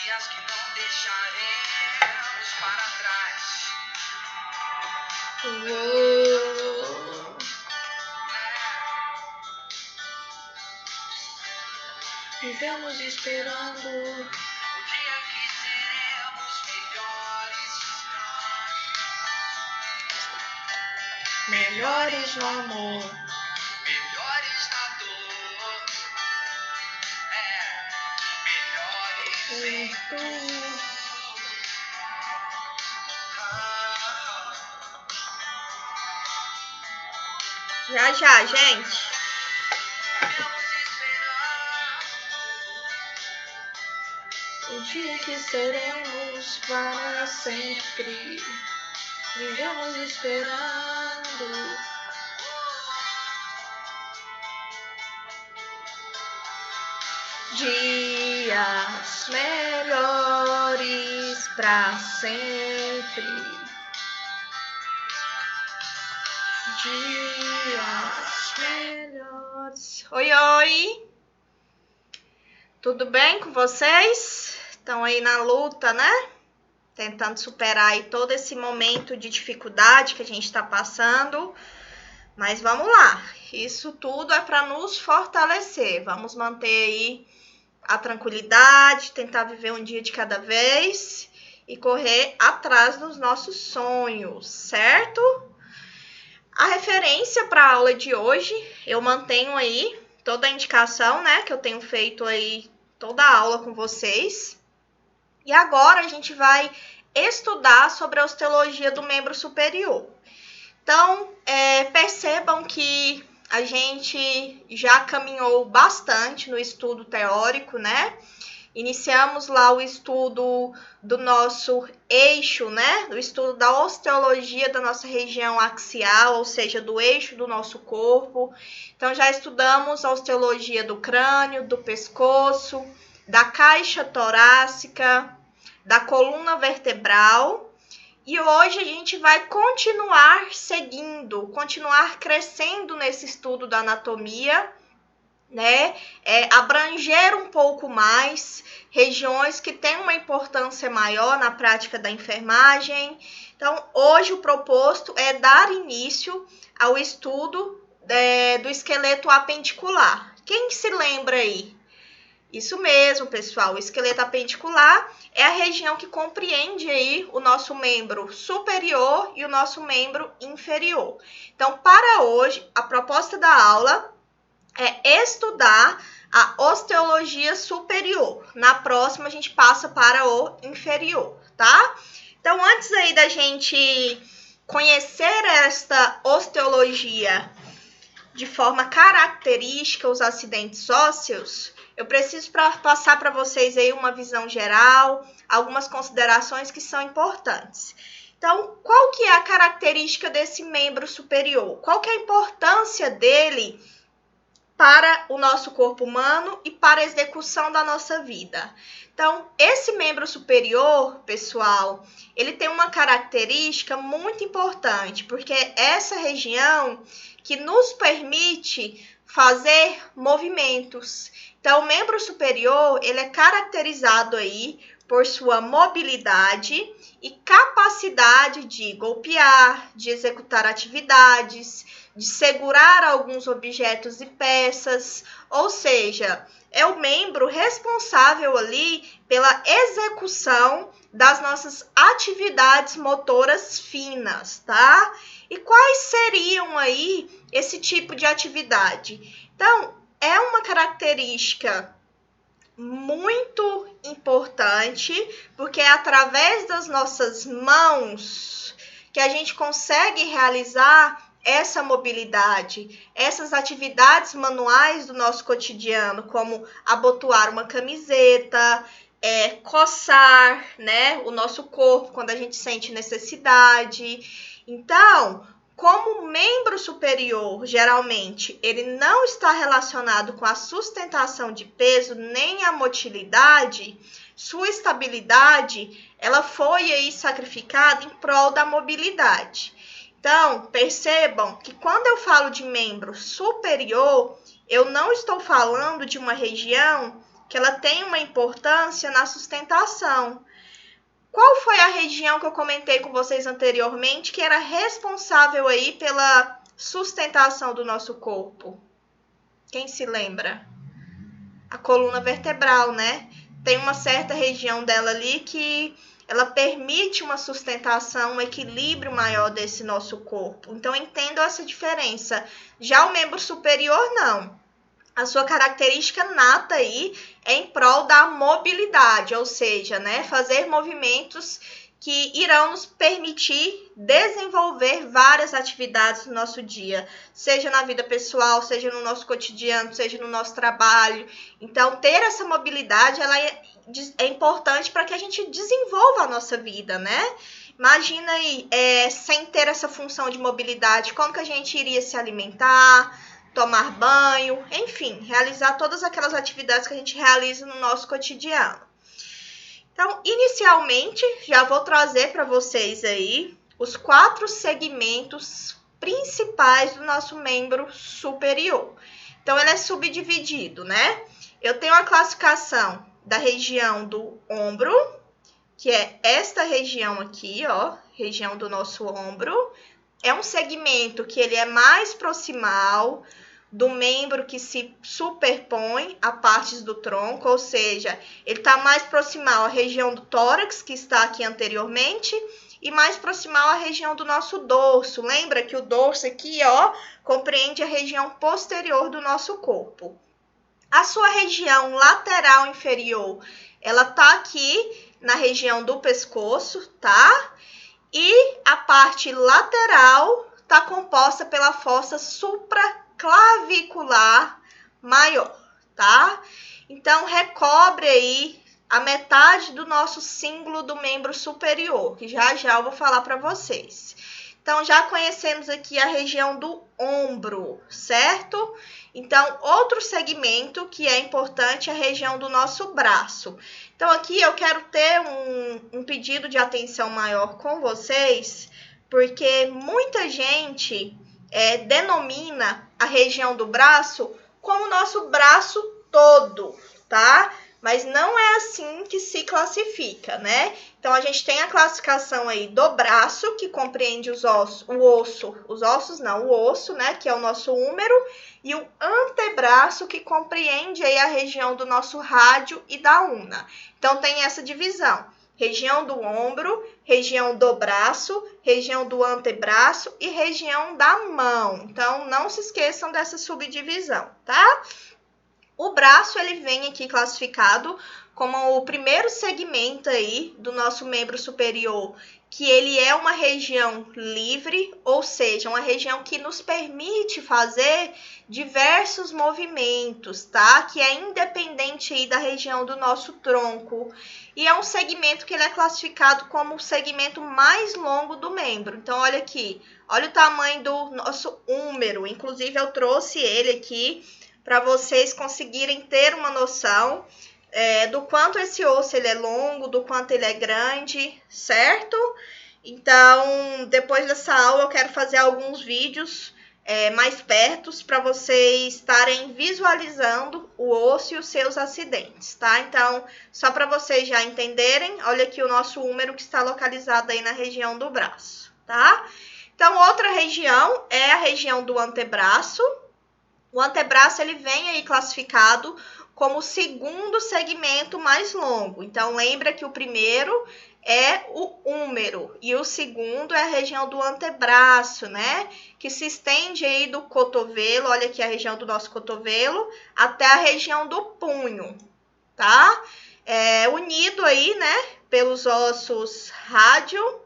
dias que não deixaremos para trás. Vivemos esperando O dia que seremos melhores no amor. melhores na dor. Melhores em tudo. Já, já, gente. Vivemos esperando O dia que seremos para sempre. Vivemos esperando. Dias melhores pra sempre. Dias melhores. Oi, oi! Tudo bem com vocês? Estão aí na luta, né? Tentando superar aí todo esse momento de dificuldade que a gente está passando. Mas vamos lá. Isso tudo é para nos fortalecer. Vamos manter aí a tranquilidade, tentar viver um dia de cada vez e correr atrás dos nossos sonhos, certo? A referência para a aula de hoje, eu mantenho aí toda a indicação, né, que eu tenho feito aí toda a aula com vocês. E agora a gente vai estudar sobre a osteologia do membro superior. Então, percebam que a gente já caminhou bastante no estudo teórico, né? Iniciamos lá o estudo do nosso eixo, né? Do estudo da osteologia da nossa região axial, ou seja, do eixo do nosso corpo. Então, já estudamos a osteologia do crânio, do pescoço, da caixa torácica, da coluna vertebral. E hoje a gente vai continuar seguindo, continuar crescendo nesse estudo da anatomia, né? Abranger um pouco mais regiões que têm uma importância maior na prática da enfermagem. Então, hoje o proposto é dar início ao estudo do esqueleto apendicular. Quem se lembra aí? Isso mesmo, pessoal, o esqueleto apendicular é a região que compreende aí o nosso membro superior e o nosso membro inferior. Então, para hoje, a proposta da aula é estudar a osteologia superior. Na próxima, a gente passa para o inferior, tá? Então, antes aí da gente conhecer esta osteologia de forma característica, os acidentes ósseos, eu preciso passar para vocês aí uma visão geral, algumas considerações que são importantes. Então, qual que é a característica desse membro superior? Qual que é a importância dele para o nosso corpo humano e para a execução da nossa vida? Então, esse membro superior, pessoal, ele tem uma característica muito importante, porque é essa região que nos permite fazer movimentos. Então, o membro superior, ele é caracterizado aí por sua mobilidade e capacidade de golpear, de executar atividades, de segurar alguns objetos e peças, ou seja, é o membro responsável ali pela execução das nossas atividades motoras finas, tá? E quais seriam aí esse tipo de atividade? Então, é uma característica muito importante, porque é através das nossas mãos que a gente consegue realizar essa mobilidade, essas atividades manuais do nosso cotidiano, como abotoar uma camiseta, coçar, né, o nosso corpo quando a gente sente necessidade. Então, como o membro superior, geralmente, ele não está relacionado com a sustentação de peso nem a motilidade, sua estabilidade, ela foi aí sacrificada em prol da mobilidade. Então, percebam que quando eu falo de membro superior, eu não estou falando de uma região que ela tem uma importância na sustentação. Qual foi a região que eu comentei com vocês anteriormente que era responsável aí pela sustentação do nosso corpo? Quem se lembra? A coluna vertebral, né? Tem uma certa região dela ali que ela permite uma sustentação, um equilíbrio maior desse nosso corpo. Então, entendo essa diferença. Já o membro superior, não. A sua característica nata aí é em prol da mobilidade, ou seja, né, fazer movimentos que irão nos permitir desenvolver várias atividades no nosso dia, seja na vida pessoal, seja no nosso cotidiano, seja no nosso trabalho. Então, ter essa mobilidade ela é importante para que a gente desenvolva a nossa vida, né? Imagina aí, sem ter essa função de mobilidade, como que a gente iria se alimentar, tomar banho, enfim, realizar todas aquelas atividades que a gente realiza no nosso cotidiano. Então, inicialmente, já vou trazer para vocês aí os 4 segmentos principais do nosso membro superior. Então, ele é subdividido, né? Eu tenho a classificação da região do ombro, que é esta região aqui, ó, região do nosso ombro. É um segmento que ele é mais proximal do membro que se superpõe a partes do tronco, ou seja, ele está mais proximal à região do tórax, que está aqui anteriormente, e mais proximal à região do nosso dorso. Lembra que o dorso aqui, ó, compreende a região posterior do nosso corpo. A sua região lateral inferior, ela tá aqui na região do pescoço, tá? E a parte lateral tá composta pela fossa supraclavicular maior, tá? Então, recobre aí a metade do nosso símbolo do membro superior, que já já eu vou falar para vocês. Então, já conhecemos aqui a região do ombro, certo? Então, outro segmento que é importante é a região do nosso braço. Então, aqui eu quero ter um pedido de atenção maior com vocês, porque muita gente denomina a região do braço como o nosso braço todo, tá? Mas não é assim que se classifica, né? Então, a gente tem a classificação aí do braço, que compreende o osso, né? Que é o nosso húmero, e o antebraço, que compreende aí a região do nosso rádio e da una. Então, tem essa divisão. Região do ombro, região do braço, região do antebraço e região da mão. Então, não se esqueçam dessa subdivisão, tá? O braço, ele vem aqui classificado como o primeiro segmento aí do nosso membro superior, que ele é uma região livre, ou seja, uma região que nos permite fazer diversos movimentos, tá? Que é independente aí da região do nosso tronco. E é um segmento que ele é classificado como o segmento mais longo do membro. Então, olha aqui, olha o tamanho do nosso húmero. Inclusive, eu trouxe ele aqui para vocês conseguirem ter uma noção do quanto esse osso ele é longo, do quanto ele é grande, certo? Então, depois dessa aula, eu quero fazer alguns vídeos mais perto para vocês estarem visualizando o osso e os seus acidentes, tá? Então, só para vocês já entenderem, olha aqui o nosso húmero que está localizado aí na região do braço, tá? Então, outra região é a região do antebraço. O antebraço, ele vem aí classificado como o segundo segmento mais longo. Então, lembra que o primeiro é o húmero e o segundo é a região do antebraço, né? Que se estende aí do cotovelo, olha aqui a região do nosso cotovelo, até a região do punho, tá? Unido aí, né, pelos ossos rádio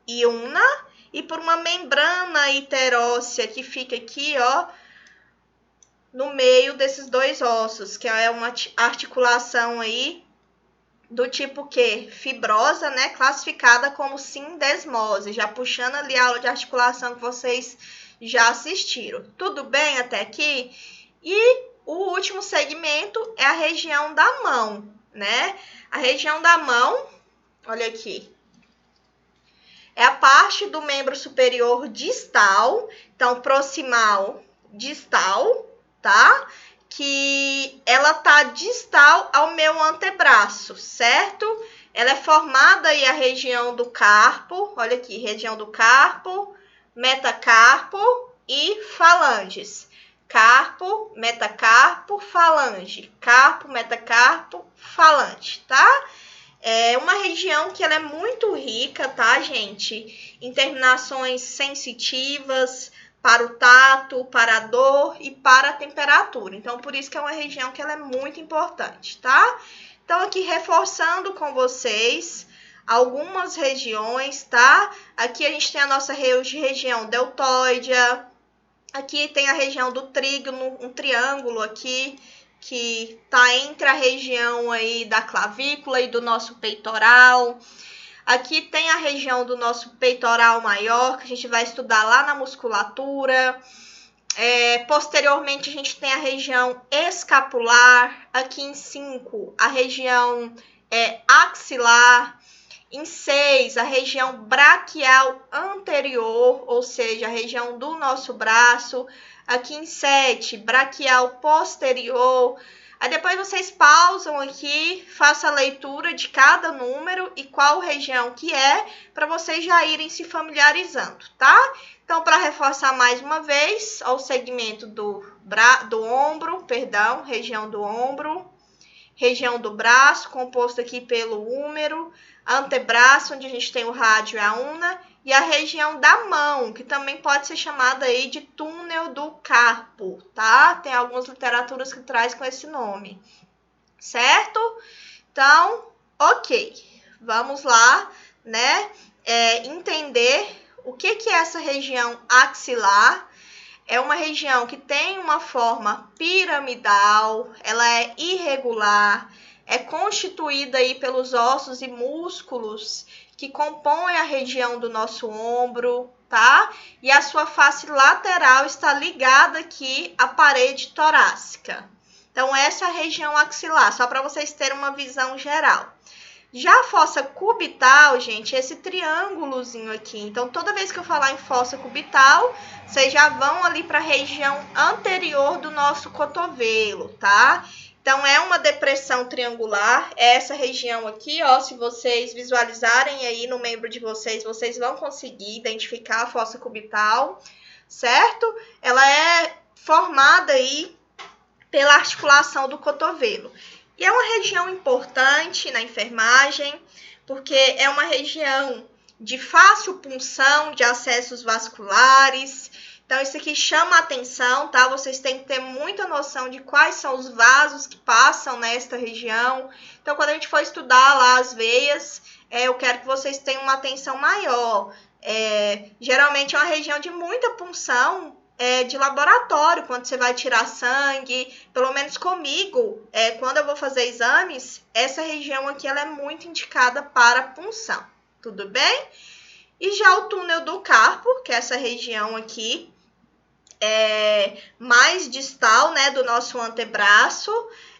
e una e por uma membrana interóssea que fica aqui, ó, no meio desses dois ossos, que é uma articulação aí do tipo que fibrosa, né, classificada como sindesmose, já puxando ali a aula de articulação que vocês já assistiram. Tudo bem até aqui? E o último segmento é a região da mão, né? A região da mão, olha aqui, é a parte do membro superior distal, então proximal, distal, tá? que ela tá distal ao meu antebraço, certo? Ela é formada aí a região do carpo, olha aqui, região do carpo, metacarpo e falanges. Carpo, metacarpo, falange. Carpo, metacarpo, falange, tá? É uma região que ela é muito rica, tá, gente? Em terminações sensitivas para o tato, para a dor e para a temperatura. Então, por isso que é uma região que ela é muito importante, tá? Então, aqui reforçando com vocês algumas regiões, tá? Aqui a gente tem a nossa região deltoidea. Aqui tem a região do trígono, um triângulo aqui, que tá entre a região aí da clavícula e do nosso peitoral. Aqui tem a região do nosso peitoral maior, que a gente vai estudar lá na musculatura. Posteriormente, a gente tem a região escapular. Aqui em 5, a região axilar. Em 6, a região braquial anterior, ou seja, a região do nosso braço. Aqui em 7, braquial posterior. Aí depois vocês pausam aqui, façam a leitura de cada número e qual região que é, para vocês já irem se familiarizando, tá? Então, para reforçar mais uma vez, ó, o segmento do ombro, perdão, região do ombro, região do braço, composto aqui pelo húmero, antebraço, onde a gente tem o rádio e a una, e a região da mão, que também pode ser chamada aí de túnel do carpo, tá? Tem algumas literaturas que traz com esse nome, certo? Então, ok, vamos lá, né? Entender o que é essa região axilar. É uma região que tem uma forma piramidal, ela é irregular, é constituída aí pelos ossos e músculos que compõem a região do nosso ombro, tá? E a sua face lateral está ligada aqui à parede torácica. Então, essa é a região axilar, só para vocês terem uma visão geral. Já a fossa cubital, gente, esse triângulozinho aqui. Então, toda vez que eu falar em fossa cubital, vocês já vão ali para a região anterior do nosso cotovelo, tá? Então, é uma depressão triangular, é essa região aqui, ó, se vocês visualizarem aí no membro de vocês, vocês vão conseguir identificar a fossa cubital, certo? Ela é formada aí pela articulação do cotovelo. E é uma região importante na enfermagem, porque é uma região de fácil punção de acessos vasculares. Então, isso aqui chama a atenção, tá? Vocês têm que ter muita noção de quais são os vasos que passam nesta região. Então, quando a gente for estudar lá as veias, eu quero que vocês tenham uma atenção maior. Geralmente é uma região de muita punção de laboratório, quando você vai tirar sangue. Pelo menos comigo, quando eu vou fazer exames, essa região aqui ela é muito indicada para punção. Tudo bem? E já o túnel do carpo, que é essa região aqui, mais distal, né, do nosso antebraço,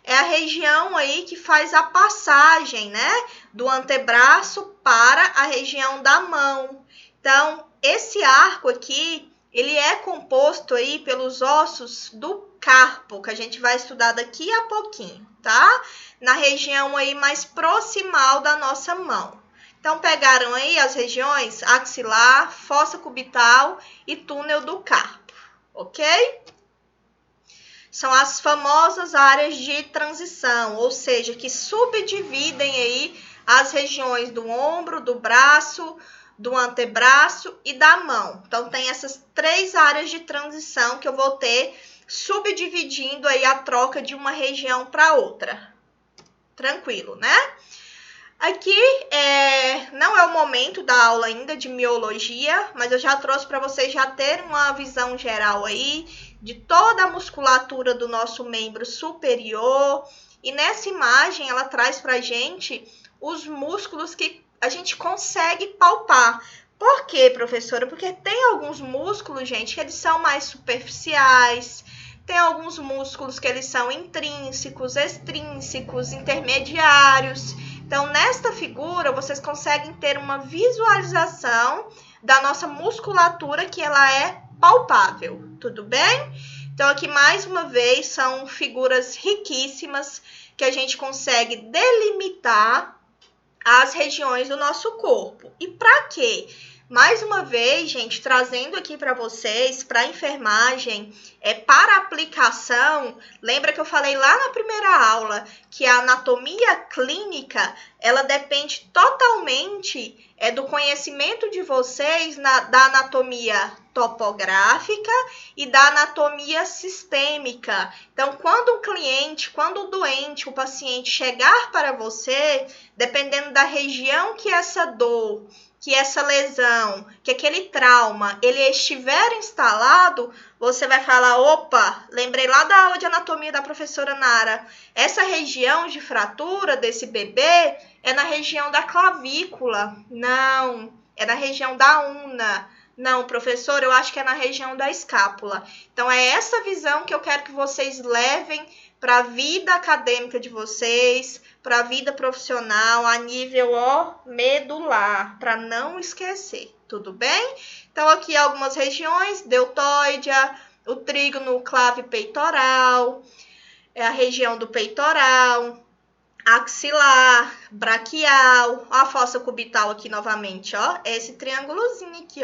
é a região aí que faz a passagem, né, do antebraço para a região da mão. Então, esse arco aqui, ele é composto aí pelos ossos do carpo, que a gente vai estudar daqui a pouquinho, tá? Na região aí mais proximal da nossa mão. Então, pegaram aí as regiões axilar, fossa cubital e túnel do carpo, ok? São as famosas áreas de transição, ou seja, que subdividem aí as regiões do ombro, do braço, do antebraço e da mão. Então, tem essas 3 áreas de transição que eu vou ter subdividindo aí a troca de uma região para outra. Tranquilo, né? Aqui não é o momento da aula ainda de miologia, mas eu já trouxe para vocês já terem uma visão geral aí de toda a musculatura do nosso membro superior. E nessa imagem ela traz para a gente os músculos que a gente consegue palpar. Por quê, professora? Porque tem alguns músculos, gente, que eles são mais superficiais, tem alguns músculos que eles são intrínsecos, extrínsecos, intermediários. Então, nesta figura, vocês conseguem ter uma visualização da nossa musculatura que ela é palpável, tudo bem? Então, aqui, mais uma vez, são figuras riquíssimas que a gente consegue delimitar as regiões do nosso corpo. E para quê? Mais uma vez, gente, trazendo aqui para vocês, para a enfermagem, para aplicação, lembra que eu falei lá na primeira aula que a anatomia clínica, ela depende totalmente do conhecimento de vocês da anatomia topográfica e da anatomia sistêmica. Então, quando o cliente, quando o doente, o paciente chegar para você, dependendo da região que essa dor, que essa lesão, que aquele trauma, ele estiver instalado, você vai falar, opa, lembrei lá da aula de anatomia da professora Nara, essa região de fratura desse bebê é na região da clavícula. Não, é na região da una. Não, professor, eu acho que é na região da escápula. Então, é essa visão que eu quero que vocês levem para a vida acadêmica de vocês, para a vida profissional, a nível medular, para não esquecer, tudo bem? Então, aqui algumas regiões, deltoídea, o trígono clave-peitoral, é a região do peitoral, axilar, braquial, a fossa cubital aqui novamente, é esse triângulozinho aqui,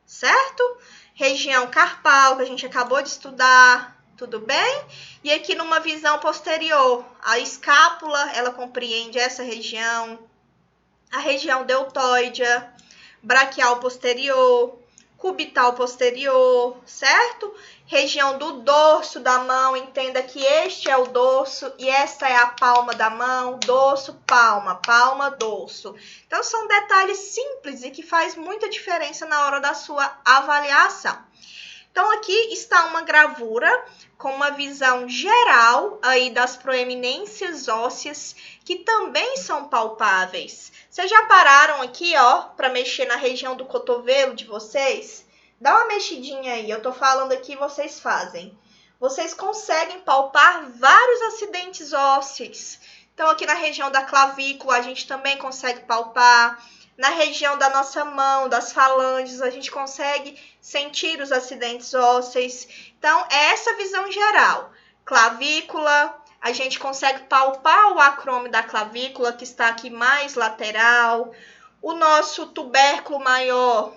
certo? Região carpal, que a gente acabou de estudar, tudo bem? E aqui numa visão posterior, a escápula, ela compreende essa região, a região deltoídea, braquial posterior, cubital posterior, certo? Região do dorso da mão, entenda que este é o dorso e esta é a palma da mão, dorso, palma, palma, dorso. Então, são detalhes simples e que faz muita diferença na hora da sua avaliação. Então, aqui está uma gravura com uma visão geral aí das proeminências ósseas que também são palpáveis. Vocês já pararam aqui, para mexer na região do cotovelo de vocês? Dá uma mexidinha aí, eu tô falando aqui, vocês fazem. Vocês conseguem palpar vários acidentes ósseos. Então, aqui na região da clavícula, a gente também consegue palpar. Na região da nossa mão, das falanges, a gente consegue sentir os acidentes ósseos. Então, é essa visão geral. Clavícula, a gente consegue palpar o acrômio da clavícula, que está aqui mais lateral. O nosso tubérculo maior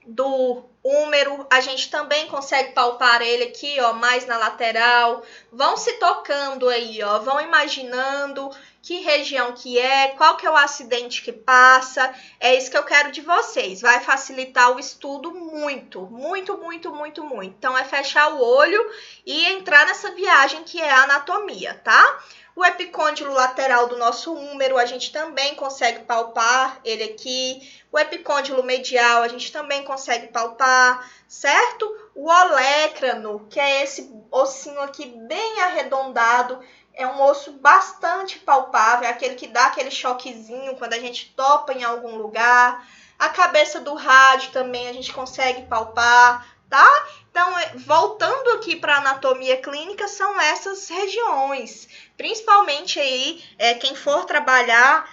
do úmero, a gente também consegue palpar ele aqui, mais na lateral. Vão se tocando aí, vão imaginando que região que é, qual que é o acidente que passa. É isso que eu quero de vocês. Vai facilitar o estudo muito, muito, muito, muito, muito. Então, é fechar o olho e entrar nessa viagem que é a anatomia, tá? O epicôndilo lateral do nosso úmero, a gente também consegue palpar ele aqui. O epicôndilo medial, a gente também consegue palpar, certo? O olécrano, que é esse ossinho aqui bem arredondado, é um osso bastante palpável, é aquele que dá aquele choquezinho quando a gente topa em algum lugar. A cabeça do rádio também a gente consegue palpar, tá? Então, voltando aqui para a anatomia clínica, são essas regiões. Principalmente aí, quem for trabalhar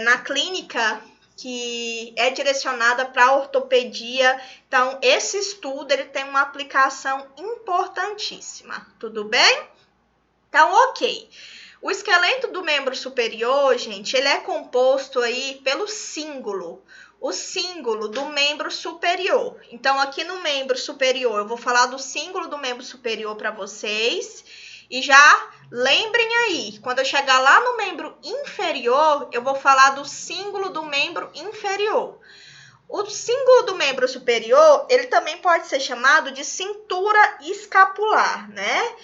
na clínica que é direcionada para ortopedia. Então, esse estudo ele tem uma aplicação importantíssima, tudo bem? Então, ok. O esqueleto do membro superior, gente, ele é composto aí pelo cíngulo. O cíngulo do membro superior. Então, aqui no membro superior, eu vou falar do cíngulo do membro superior para vocês. E já lembrem aí, quando eu chegar lá no membro inferior, eu vou falar do cíngulo do membro inferior. O cíngulo do membro superior, ele também pode ser chamado de cintura escapular, né?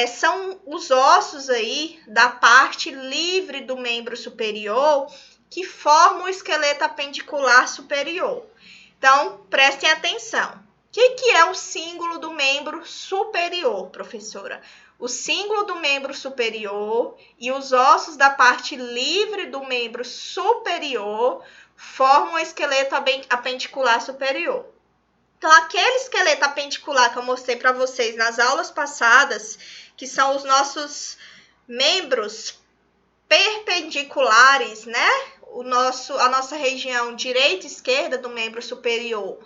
São os ossos aí da parte livre do membro superior que formam o esqueleto apendicular superior. Então, prestem atenção. O que é o cíngulo do membro superior, professora? O cíngulo do membro superior e os ossos da parte livre do membro superior formam o esqueleto apendicular superior. Então, aquele esqueleto apendicular que eu mostrei para vocês nas aulas passadas, que são os nossos membros perpendiculares, né? A nossa região direita e esquerda do membro superior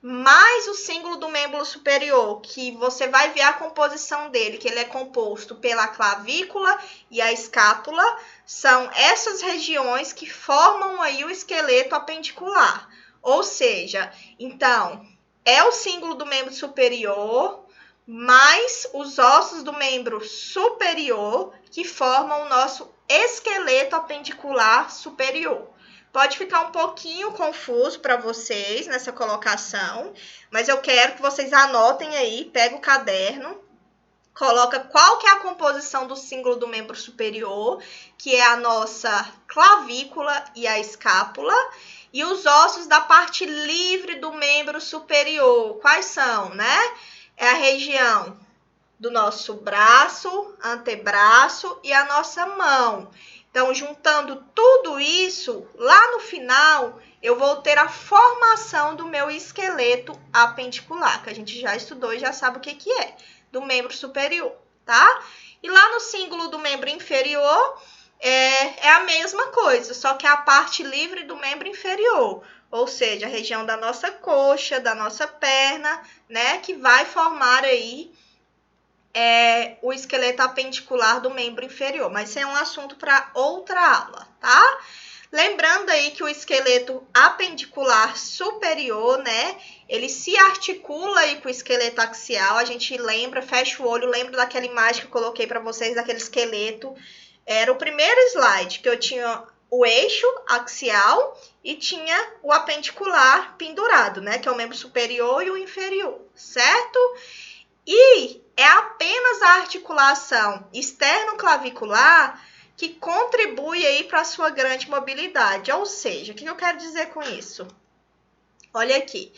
mais o símbolo do membro superior, que você vai ver a composição dele, que ele é composto pela clavícula e a escápula, são essas regiões que formam aí o esqueleto apendicular. Ou seja, então, é o símbolo do membro superior, mais os ossos do membro superior, que formam o nosso esqueleto apendicular superior. Pode ficar um pouquinho confuso para vocês nessa colocação, mas eu quero que vocês anotem aí, pega o caderno, coloca qual que é a composição do símbolo do membro superior, que é a nossa clavícula e a escápula, e os ossos da parte livre do membro superior. Quais são, né? É a região do nosso braço, antebraço e a nossa mão. Então, juntando tudo isso, lá no final, eu vou ter a formação do meu esqueleto apendicular, que a gente já estudou e já sabe o que é, do membro superior, tá? E lá no símbolo do membro inferior, é a mesma coisa, só que é a parte livre do membro inferior, ou seja, a região da nossa coxa, da nossa perna, né, que vai formar aí o esqueleto apendicular do membro inferior, mas isso é um assunto para outra aula, tá? Lembrando aí que o esqueleto apendicular superior, né, ele se articula aí com o esqueleto axial, a gente lembra, fecha o olho, lembra daquela imagem que eu coloquei para vocês, daquele esqueleto, era o primeiro slide, que eu tinha o eixo axial e tinha o apendicular pendurado, né, que é o membro superior e o inferior, certo? E é apenas a articulação externo-clavicular que contribui aí para a sua grande mobilidade. Ou seja, o que eu quero dizer com isso? Olha aqui.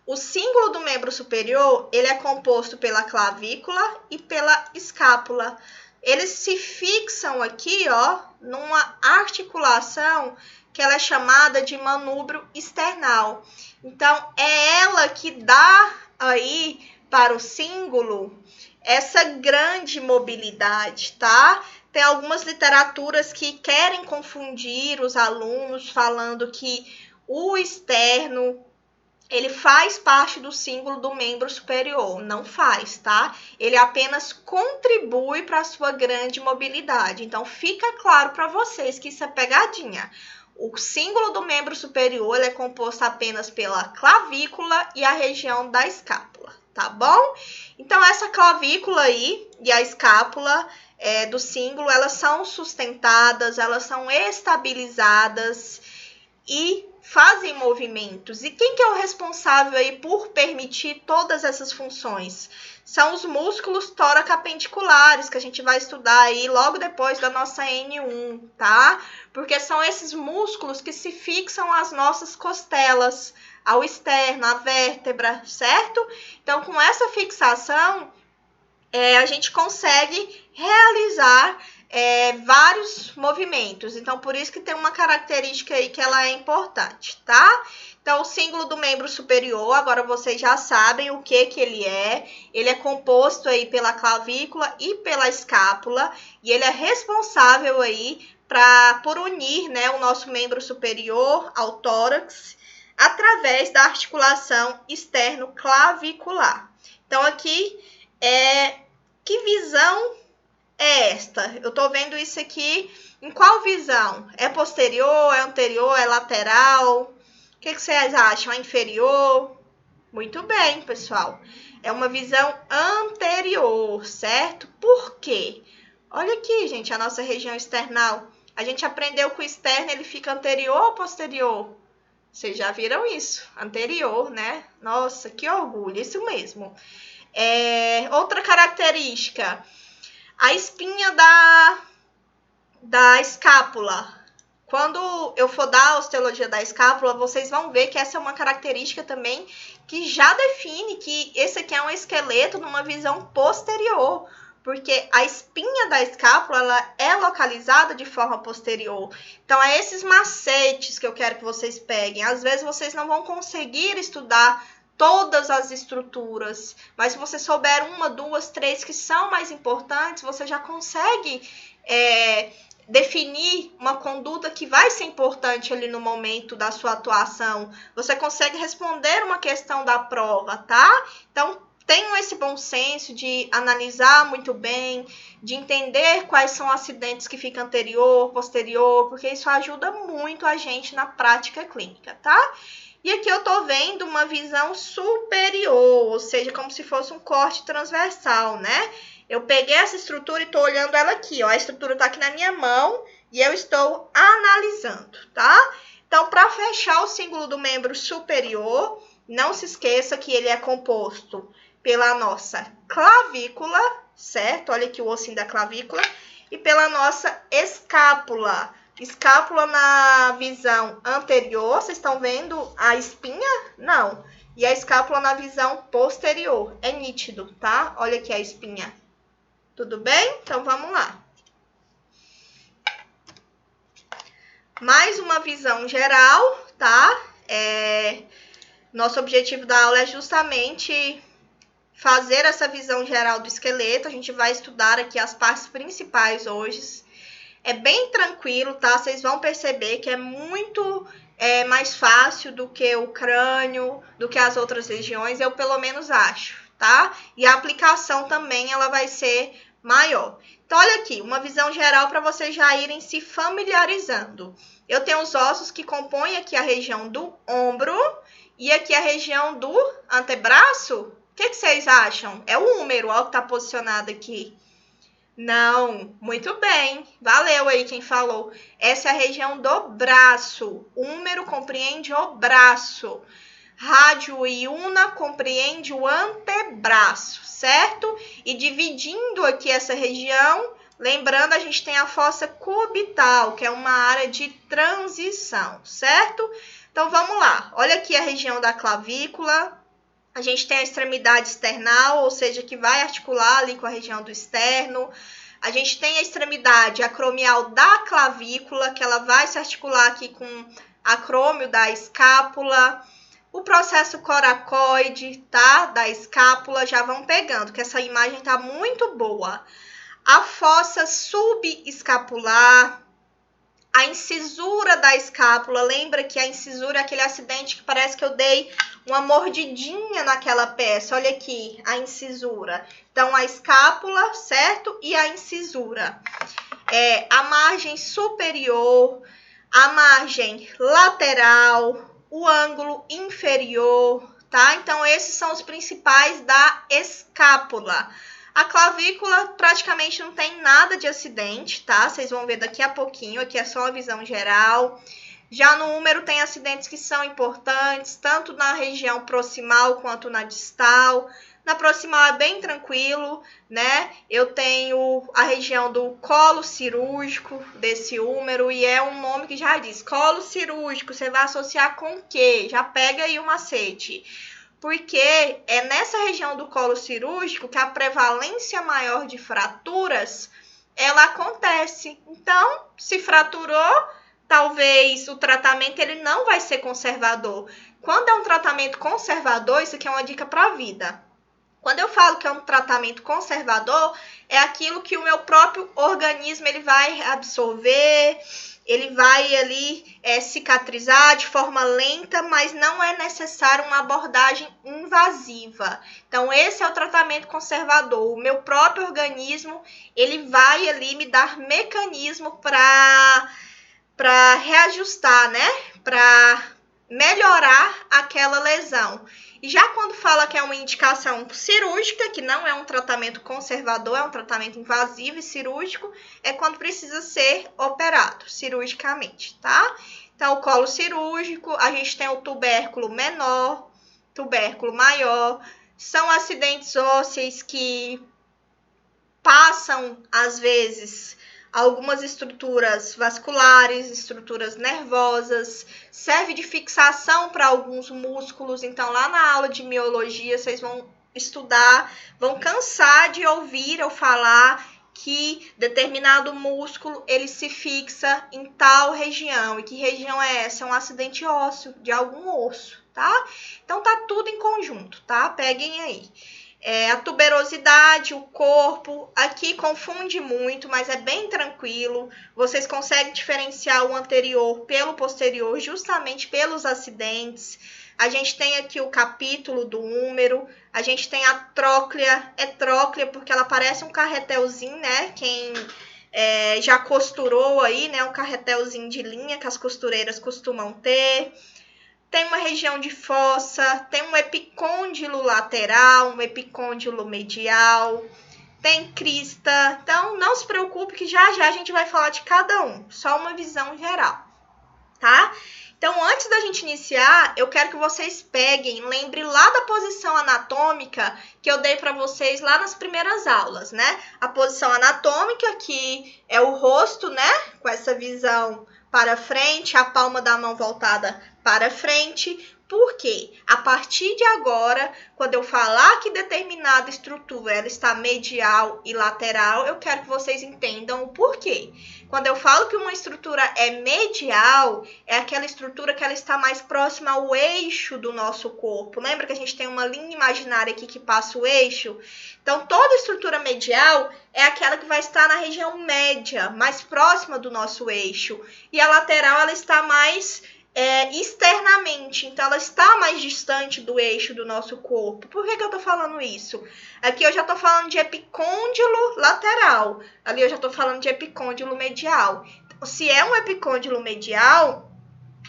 O símbolo do membro superior, ele é composto pela clavícula e pela escápula. Eles se fixam aqui, ó, numa articulação que ela é chamada de manúbrio external. Então, é ela que dá aí para o símbolo essa grande mobilidade, tá? Tem algumas literaturas que querem confundir os alunos falando que o externo ele faz parte do símbolo do membro superior. Não faz, tá? Ele apenas contribui para a sua grande mobilidade. Então, fica claro para vocês que isso é pegadinha. O símbolo do membro superior ele é composto apenas pela clavícula e a região da escápula, tá bom? Então, essa clavícula aí e a escápula do símbolo, elas são sustentadas, elas são estabilizadas e fazem movimentos. E quem que é o responsável aí por permitir todas essas funções? São os músculos tóraco-apendiculares, que a gente vai estudar aí logo depois da nossa N1, tá? Porque são esses músculos que se fixam às nossas costelas, ao externo, à vértebra, certo? Então, com essa fixação, a gente consegue realizar vários movimentos. Então, por isso que tem uma característica aí que ela é importante, tá? Então, o símbolo do membro superior, agora vocês já sabem o que ele é. Ele é composto aí pela clavícula e pela escápula, e ele é responsável aí por unir, né, o nosso membro superior ao tórax através da articulação externo-clavicular. Então, aqui, que visão é esta? Eu tô vendo isso aqui em qual visão? É posterior, é anterior, é lateral? O que vocês acham? É inferior? Muito bem, pessoal. É uma visão anterior, certo? Por quê? Olha aqui, gente, a nossa região external. A gente aprendeu que o externo ele fica anterior ou posterior? Vocês já viram isso? Anterior, né? Nossa, que orgulho, isso mesmo. Outra característica, a espinha da escápula. Quando eu for dar a osteologia da escápula, vocês vão ver que essa é uma característica também que já define que esse aqui é um esqueleto numa visão posterior, porque a espinha da escápula ela é localizada de forma posterior. Então, é esses macetes que eu quero que vocês peguem. Às vezes, vocês não vão conseguir estudar todas as estruturas, mas se você souber uma, duas, três que são mais importantes, você já consegue definir uma conduta que vai ser importante ali no momento da sua atuação. Você consegue responder uma questão da prova, tá? Então, tenham esse bom senso de analisar muito bem, de entender quais são os acidentes que ficam anterior, posterior, porque isso ajuda muito a gente na prática clínica, tá? E aqui eu tô vendo uma visão superior, ou seja, como se fosse um corte transversal, né? Eu peguei essa estrutura e tô olhando ela aqui, ó. A estrutura tá aqui na minha mão e eu estou analisando, tá? Então, para fechar o símbolo do membro superior, não se esqueça que ele é composto pela nossa clavícula, certo? Olha aqui o ossinho da clavícula. E pela nossa escápula. Escápula na visão anterior, vocês estão vendo a espinha? Não. E a escápula na visão posterior. É nítido, tá? Olha aqui a espinha. Tudo bem? Então, vamos lá. Mais uma visão geral, tá? Nosso objetivo da aula é justamente fazer essa visão geral do esqueleto. A gente vai estudar aqui as partes principais hoje. É bem tranquilo, tá? Vocês vão perceber que é muito mais fácil do que o crânio, do que as outras regiões, eu pelo menos acho, tá? E a aplicação também, ela vai ser maior. Então, olha aqui, uma visão geral para vocês já irem se familiarizando. Eu tenho os ossos que compõem aqui a região do ombro e aqui a região do antebraço. O que vocês acham? É o húmero, ó, que está posicionado aqui. Não, muito bem. Valeu aí quem falou. Essa é a região do braço. O húmero compreende o braço. Rádio e una compreende o antebraço, certo? E dividindo aqui essa região, lembrando, a gente tem a fossa cubital, que é uma área de transição, certo? Então, vamos lá. Olha aqui a região da clavícula. A gente tem a extremidade external, ou seja, que vai articular ali com a região do externo. A gente tem a extremidade acromial da clavícula, que ela vai se articular aqui com acrômio da escápula. O processo coracoide, tá? Da escápula, já vão pegando, que essa imagem tá muito boa. A fossa subescapular, a incisura da escápula. Lembra que a incisura é aquele acidente que parece que eu dei uma mordidinha naquela peça. Olha aqui, a incisura. Então, a escápula, certo? E a incisura. A margem superior, a margem lateral, o ângulo inferior, tá? Então, esses são os principais da escápula. A clavícula praticamente não tem nada de acidente, tá? Vocês vão ver daqui a pouquinho, aqui é só a visão geral. Já no húmero tem acidentes que são importantes, tanto na região proximal quanto na distal. Na proximal é bem tranquilo, né? Eu tenho a região do colo cirúrgico desse húmero e é um nome que já diz, colo cirúrgico, você vai associar com o quê? Já pega aí o macete. Porque é nessa região do colo cirúrgico que a prevalência maior de fraturas, ela acontece. Então, se fraturou, talvez o tratamento ele não vai ser conservador. Quando é um tratamento conservador, isso aqui é uma dica para a vida. Quando eu falo que é um tratamento conservador, é aquilo que o meu próprio organismo ele vai absorver, ele vai ali cicatrizar de forma lenta, mas não é necessário uma abordagem invasiva. Então, esse é o tratamento conservador. O meu próprio organismo, ele vai ali me dar mecanismo para reajustar, né? Para melhorar aquela lesão. E já quando fala que é uma indicação cirúrgica, que não é um tratamento conservador, é um tratamento invasivo e cirúrgico, é quando precisa ser operado cirurgicamente, tá? Então, o colo cirúrgico, a gente tem o tubérculo menor, tubérculo maior, são acidentes ósseos que passam, às vezes, algumas estruturas vasculares, estruturas nervosas, serve de fixação para alguns músculos. Então, lá na aula de miologia, vocês vão estudar, vão cansar de ouvir eu falar que determinado músculo ele se fixa em tal região. E que região é essa? É um acidente ósseo, de algum osso, tá? Então, tá tudo em conjunto, tá? Peguem aí. a tuberosidade, o corpo. Aqui confunde muito, mas é bem tranquilo. Vocês conseguem diferenciar o anterior pelo posterior, justamente pelos acidentes. A gente tem aqui o capítulo do húmero, a gente tem a tróclea, é tróclea porque ela parece um carretelzinho, né? Quem já costurou aí, né? Um carretelzinho de linha que as costureiras costumam ter. Tem uma região de fossa, tem um epicôndilo lateral, um epicôndilo medial, tem crista. Então, não se preocupe que já já a gente vai falar de cada um, só uma visão geral, tá? Então, antes da gente iniciar, eu quero que vocês peguem, lembrem lá da posição anatômica que eu dei para vocês lá nas primeiras aulas, né? A posição anatômica, que é o rosto, né? Com essa visão para frente, a palma da mão voltada para frente. Por quê? A partir de agora, quando eu falar que determinada estrutura ela está medial e lateral, eu quero que vocês entendam o porquê. Quando eu falo que uma estrutura é medial, é aquela estrutura que ela está mais próxima ao eixo do nosso corpo. Lembra que a gente tem uma linha imaginária aqui que passa o eixo? Então, toda estrutura medial é aquela que vai estar na região média, mais próxima do nosso eixo. E a lateral, ela está mais externamente, então ela está mais distante do eixo do nosso corpo. Por que eu tô falando isso? Aqui eu já tô falando de epicôndilo lateral, ali eu já tô falando de epicôndilo medial. Então, se é um epicôndilo medial,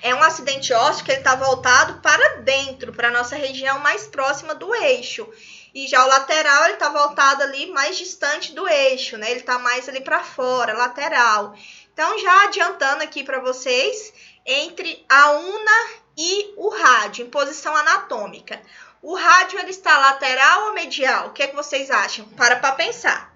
é um acidente ósseo que ele está voltado para dentro, para a nossa região mais próxima do eixo. E já o lateral, ele está voltado ali mais distante do eixo, né? Ele está mais ali para fora, lateral. Então, já adiantando aqui para vocês, entre a una e o rádio, em posição anatômica. O rádio, ele está lateral ou medial? O que vocês acham? Para pensar.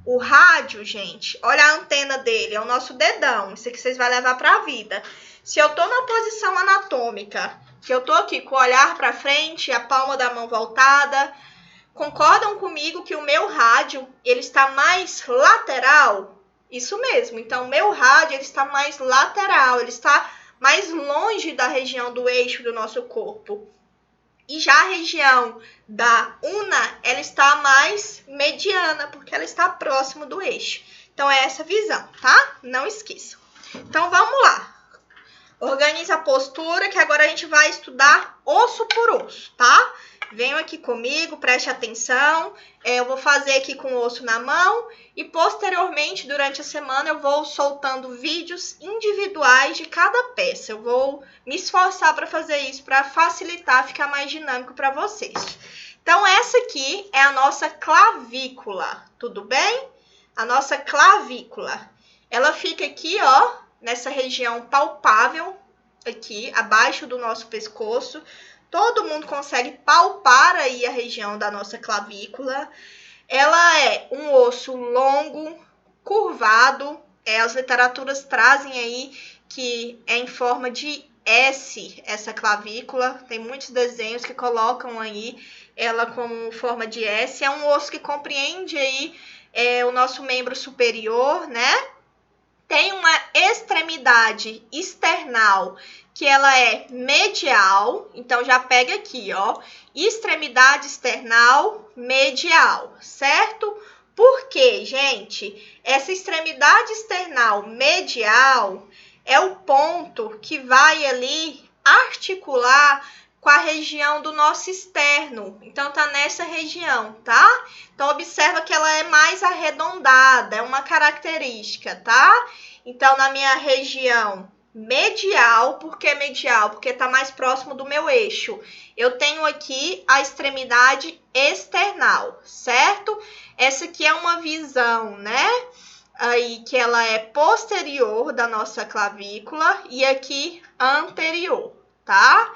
O rádio, gente, olha a antena dele, é o nosso dedão. Isso aqui vocês vão levar para a vida. Se eu estou na posição anatômica, que eu estou aqui com o olhar para frente, a palma da mão voltada, concordam comigo que o meu rádio, ele está mais lateral? Isso mesmo. Então, o meu rádio, ele está mais lateral, ele está mais longe da região do eixo do nosso corpo. E já a região da una, ela está mais mediana, porque ela está próximo do eixo. Então, é essa visão, tá? Não esqueçam. Então, vamos lá. Organize a postura, que agora a gente vai estudar osso por osso, tá? Venham aqui comigo, preste atenção. Eu vou fazer aqui com o osso na mão e posteriormente, durante a semana, eu vou soltando vídeos individuais de cada peça. Eu vou me esforçar para fazer isso, para facilitar, ficar mais dinâmico para vocês. Então, essa aqui é a nossa clavícula, tudo bem? A nossa clavícula. Ela fica aqui, ó, nessa região palpável, aqui, abaixo do nosso pescoço. Todo mundo consegue palpar aí a região da nossa clavícula. Ela é um osso longo, curvado. As literaturas trazem aí que é em forma de S essa clavícula. Tem muitos desenhos que colocam aí ela como forma de S. É um osso que compreende aí o nosso membro superior, né? Tem uma extremidade external, que ela é medial, então já pega aqui, ó, extremidade external medial, certo? Por quê, gente? Essa extremidade external medial é o ponto que vai ali articular com a região do nosso externo. Então, tá nessa região, tá? Então, observa que ela é mais arredondada, é uma característica, tá? Então, na minha região medial, por que medial? Porque tá mais próximo do meu eixo. Eu tenho aqui a extremidade external, certo? Essa aqui é uma visão, né? Aí que ela é posterior da nossa clavícula e aqui anterior, tá?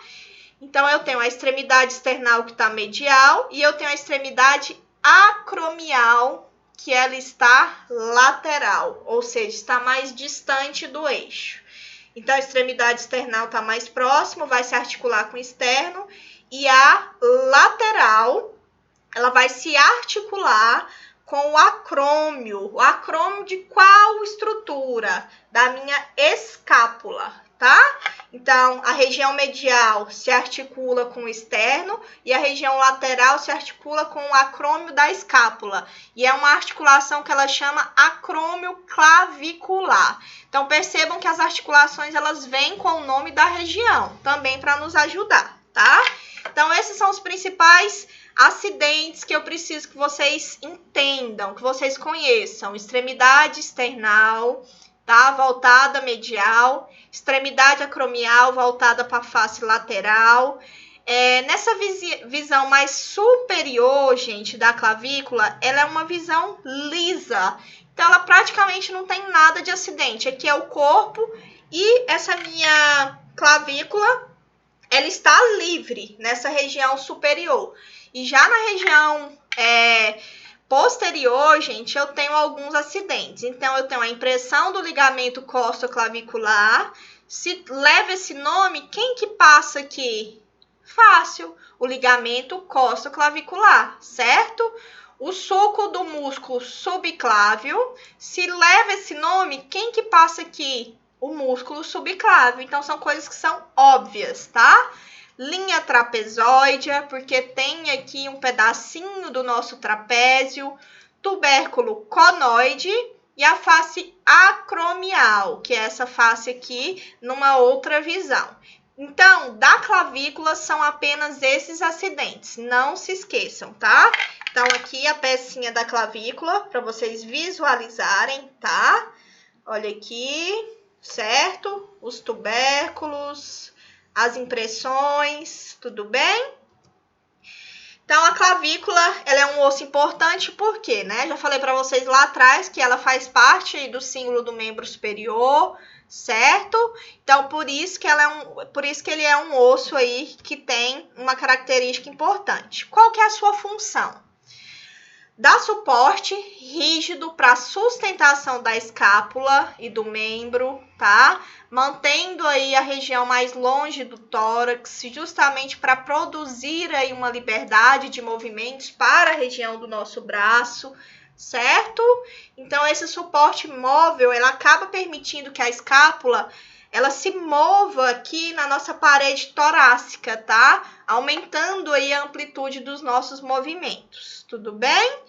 Então, eu tenho a extremidade external que está medial e eu tenho a extremidade acromial, que ela está lateral, ou seja, está mais distante do eixo. Então, a extremidade external está mais próximo, vai se articular com o externo, e a lateral, ela vai se articular com o acrômio. O acrômio de qual estrutura? Da minha escápula, tá? Então, a região medial se articula com o externo e a região lateral se articula com o acrômio da escápula. E é uma articulação que ela chama acrômio clavicular. Então, percebam que as articulações elas vêm com o nome da região, também para nos ajudar, tá? Então, esses são os principais acidentes que eu preciso que vocês entendam, que vocês conheçam. Extremidade external, tá? Voltada medial, extremidade acromial voltada para a face lateral. Nessa visão mais superior, gente, da clavícula, ela é uma visão lisa. Então, ela praticamente não tem nada de acidente. Aqui é o corpo e essa minha clavícula, ela está livre nessa região superior. E já na região posterior, gente, eu tenho alguns acidentes. Então, eu tenho a impressão do ligamento costoclavicular. Se leva esse nome, quem que passa aqui? Fácil, o ligamento costoclavicular, certo? O sulco do músculo subclávio. Se leva esse nome, quem que passa aqui? O músculo subclávio. Então, são coisas que são óbvias, tá? Linha trapezoidea, porque tem aqui um pedacinho do nosso trapézio, tubérculo conoide e a face acromial, que é essa face aqui numa outra visão. Então, da clavícula são apenas esses acidentes, não se esqueçam, tá? Então, aqui a pecinha da clavícula, para vocês visualizarem, tá? Olha aqui, certo? Os tubérculos, as impressões, tudo bem? Então, a clavícula, ela é um osso importante, por quê, né? Já falei para vocês lá atrás que ela faz parte do símbolo do membro superior, certo? Então, por isso que ele é um osso aí que tem uma característica importante. Qual que é a sua função? Dá suporte rígido para a sustentação da escápula e do membro, tá? Mantendo aí a região mais longe do tórax, justamente para produzir aí uma liberdade de movimentos para a região do nosso braço, certo? Então, esse suporte móvel, ela acaba permitindo que a escápula ela se mova aqui na nossa parede torácica, tá? Aumentando aí a amplitude dos nossos movimentos, tudo bem?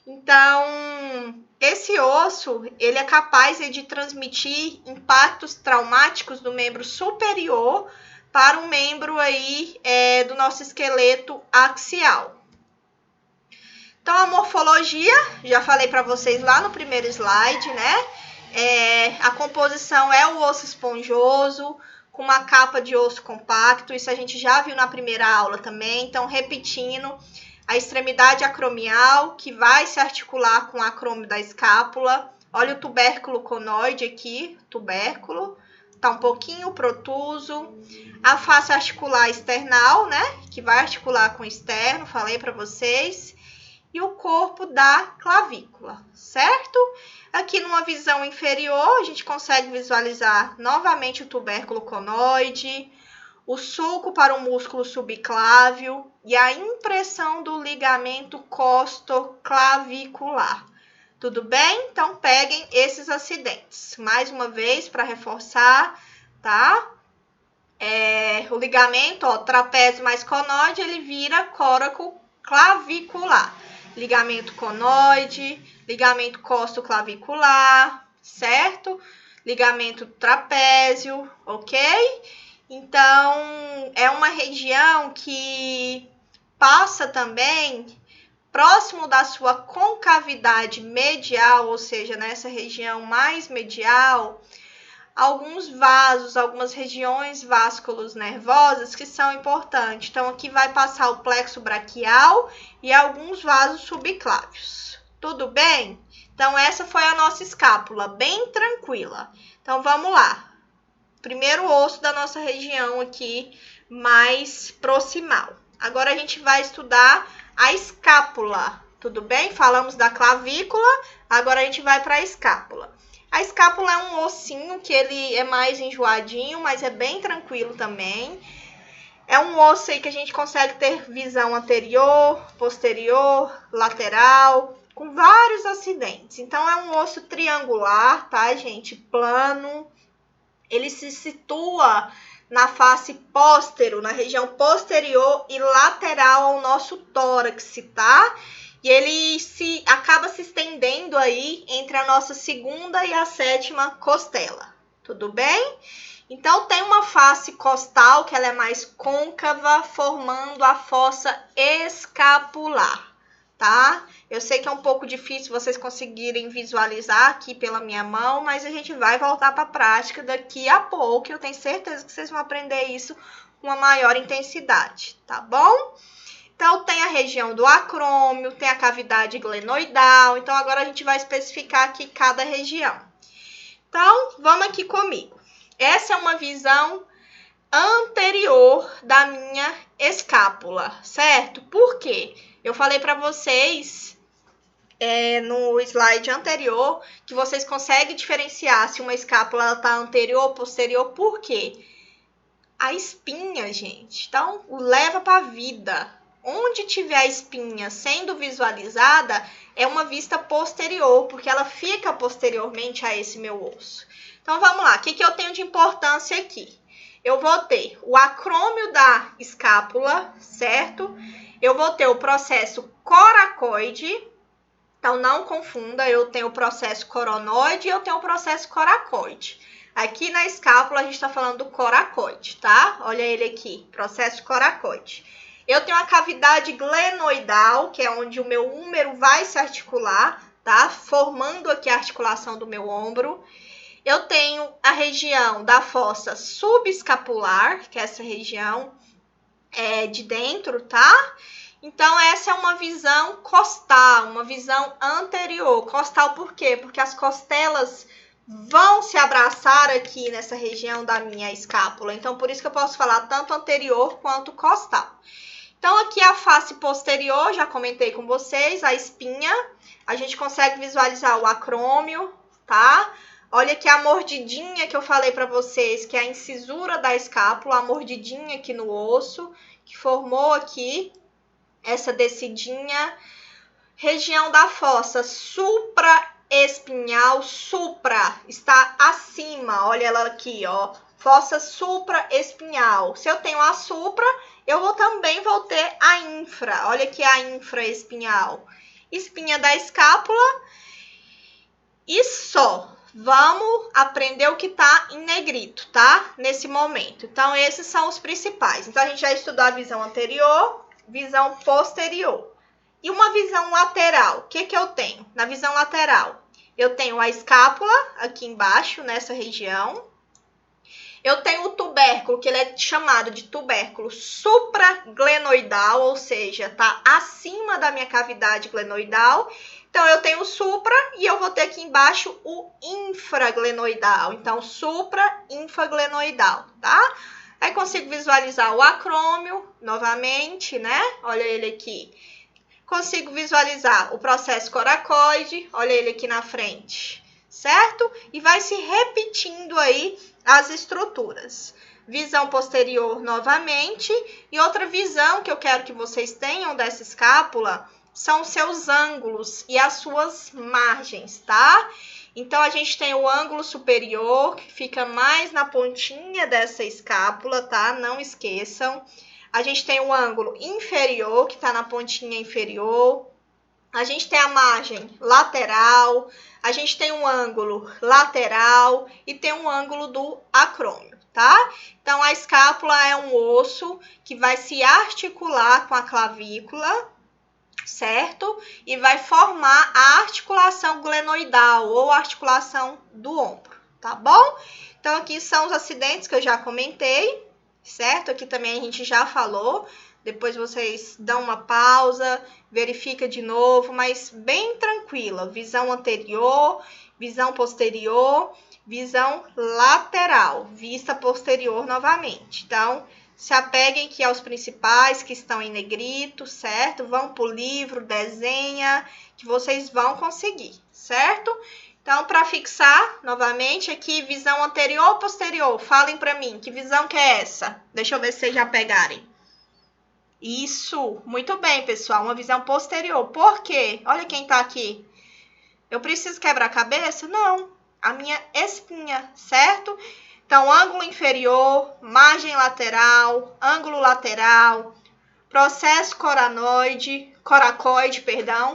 Então, esse osso, ele é capaz de transmitir impactos traumáticos do membro superior para o membro aí do nosso esqueleto axial. Então, a morfologia, já falei para vocês lá no primeiro slide, né? A composição é o osso esponjoso, com uma capa de osso compacto, isso a gente já viu na primeira aula também. Então, repetindo, a extremidade acromial, que vai se articular com o acrômio da escápula. Olha o tubérculo conoide aqui, tubérculo, tá um pouquinho protuso. A face articular external, né, que vai articular com o externo, falei para vocês. E o corpo da clavícula, certo? Aqui numa visão inferior, a gente consegue visualizar novamente o tubérculo conoide, o sulco para o músculo subclávio e a impressão do ligamento costoclavicular. Tudo bem? Então, peguem esses acidentes. Mais uma vez, para reforçar, tá? O ligamento, ó, trapézio mais conoide, ele vira coraco clavicular. Ligamento conoide, ligamento costoclavicular, certo? Ligamento trapézio, ok? Então, é uma região que passa também próximo da sua concavidade medial, ou seja, nessa região mais medial, alguns vasos, algumas regiões vasculos nervosas que são importantes. Então, aqui vai passar o plexo braquial e alguns vasos subclávios. Tudo bem? Então, essa foi a nossa escápula, bem tranquila. Então, vamos lá. Primeiro osso da nossa região aqui, mais proximal. Agora, a gente vai estudar a escápula, tudo bem? Falamos da clavícula, agora a gente vai para a escápula. A escápula é um ossinho que ele é mais enjoadinho, mas é bem tranquilo também. É um osso aí que a gente consegue ter visão anterior, posterior, lateral, com vários acidentes. Então, é um osso triangular, tá, gente? Plano. Ele se situa na face póstero, na região posterior e lateral ao nosso tórax, tá? E ele acaba se estendendo aí entre a nossa segunda e a sétima costela, tudo bem? Então, tem uma face costal que ela é mais côncava, formando a fossa escapular, tá? Eu sei que é um pouco difícil vocês conseguirem visualizar aqui pela minha mão, mas a gente vai voltar para a prática daqui a pouco. Eu tenho certeza que vocês vão aprender isso com uma maior intensidade, tá bom? Então, tem a região do acrômio, tem a cavidade glenoidal. Então, agora a gente vai especificar aqui cada região. Então, vamos aqui comigo. Essa é uma visão anterior da minha escápula, certo? Por quê? Eu falei para vocês no slide anterior que vocês conseguem diferenciar se uma escápula está anterior ou posterior. Por quê? A espinha, gente. Então, leva para a vida. Onde tiver a espinha sendo visualizada é uma vista posterior, porque ela fica posteriormente a esse meu osso. Então, vamos lá. O que eu tenho de importância aqui? Eu vou ter o acrômio da escápula, certo? Eu vou ter o processo coracoide. Então, não confunda, eu tenho o processo coronoide e eu tenho o processo coracoide. Aqui na escápula, a gente está falando do coracoide, tá? Olha ele aqui, processo coracoide. Eu tenho a cavidade glenoidal, que é onde o meu húmero vai se articular, tá? Formando aqui a articulação do meu ombro. Eu tenho a região da fossa subescapular, que é essa região de dentro, tá? Então, essa é uma visão costal, uma visão anterior. Costal por quê? Porque as costelas vão se abraçar aqui nessa região da minha escápula. Então, por isso que eu posso falar tanto anterior quanto costal. Então, aqui a face posterior, já comentei com vocês, a espinha. A gente consegue visualizar o acrômio, tá? Olha aqui a mordidinha que eu falei para vocês, que é a incisura da escápula, a mordidinha aqui no osso, que formou aqui essa descidinha. Região da fossa supraespinhal, supra, está acima, olha ela aqui, ó. Fossa supraespinhal. Se eu tenho a supra, eu também vou ter a infra. Olha aqui a infraespinhal. Espinha da escápula. E só. Vamos aprender o que está em negrito, tá? Nesse momento. Então, esses são os principais. Então, a gente já estudou a visão anterior, visão posterior. E uma visão lateral. O que eu tenho? Na visão lateral, eu tenho a escápula aqui embaixo, nessa região. Eu tenho o tubérculo, que ele é chamado de tubérculo supraglenoidal, ou seja, tá acima da minha cavidade glenoidal. Então, eu tenho o supra e eu vou ter aqui embaixo o infraglenoidal. Então, supra, infraglenoidal, tá? Aí, consigo visualizar o acrômio novamente, né? Olha ele aqui. Consigo visualizar o processo coracoide, olha ele aqui na frente, certo? E vai se repetindo aí as estruturas. Visão posterior novamente. E outra visão que eu quero que vocês tenham dessa escápula são os seus ângulos e as suas margens, tá? Então, a gente tem o ângulo superior, que fica mais na pontinha dessa escápula, tá? Não esqueçam. A gente tem o ângulo inferior, que está na pontinha inferior. A gente tem a margem lateral. A gente tem um ângulo lateral e tem um ângulo do acrômio, tá? Então, a escápula é um osso que vai se articular com a clavícula, certo? E vai formar a articulação glenoidal ou articulação do ombro, tá bom? Então, aqui são os acidentes que eu já comentei, certo? Aqui também a gente já falou. Depois vocês dão uma pausa, verifica de novo, mas bem tranquila. Visão anterior, visão posterior, visão lateral, vista posterior novamente. Então, se apeguem aqui aos principais que estão em negrito, certo? Vão para o livro, desenha, que vocês vão conseguir, certo? Então, para fixar, novamente, aqui, visão anterior ou posterior? Falem para mim, que visão que é essa? Deixa eu ver se vocês já pegarem. Isso, muito bem, pessoal, uma visão posterior. Por quê? Olha quem tá aqui. Eu preciso quebrar a cabeça? Não, a minha espinha, certo? Então, ângulo inferior, margem lateral, ângulo lateral, processo coracoide,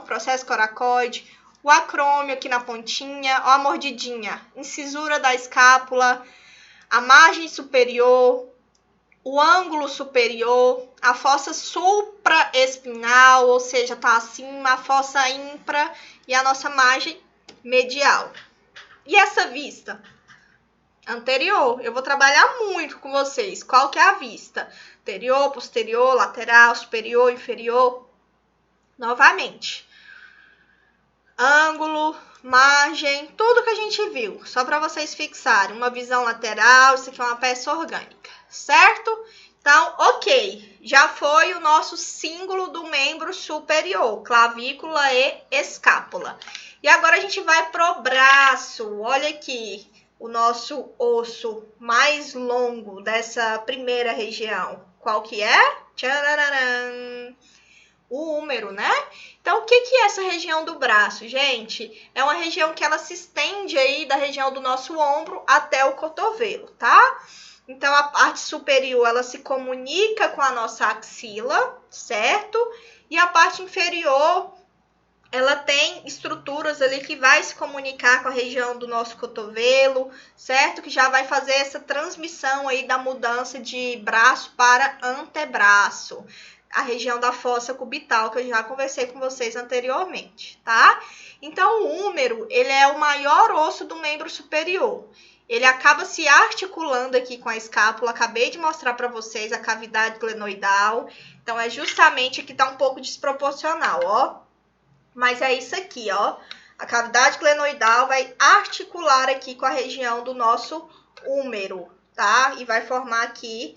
processo coracoide, o acrômio aqui na pontinha, ó a mordidinha, incisura da escápula, a margem superior, o ângulo superior, a fossa supraespinal, ou seja, tá acima, a fossa infra e a nossa margem medial. E essa vista anterior, eu vou trabalhar muito com vocês. Qual que é a vista? Anterior, posterior, lateral, superior, inferior. Novamente. Ângulo, margem, tudo que a gente viu. Só para vocês fixarem. Uma visão lateral, isso aqui é uma peça orgânica, certo? Então, ok. Já foi o nosso símbolo do membro superior, clavícula e escápula. E agora a gente vai pro braço. Olha aqui. O nosso osso mais longo dessa primeira região. Qual que é? Tchararam! O úmero, né? Então, o que é essa região do braço, gente? É uma região que ela se estende aí da região do nosso ombro até o cotovelo, tá? Então, a parte superior, ela se comunica com a nossa axila, certo? E a parte inferior, ela tem estruturas ali que vai se comunicar com a região do nosso cotovelo, certo? Que já vai fazer essa transmissão aí da mudança de braço para antebraço. A região da fossa cubital, que eu já conversei com vocês anteriormente, tá? Então, o úmero, ele é o maior osso do membro superior. Ele acaba se articulando aqui com a escápula. Acabei de mostrar para vocês a cavidade glenoidal. Então, é justamente aqui tá um pouco desproporcional, ó. Mas é isso aqui, ó. A cavidade glenoidal vai articular aqui com a região do nosso úmero, tá? E vai formar aqui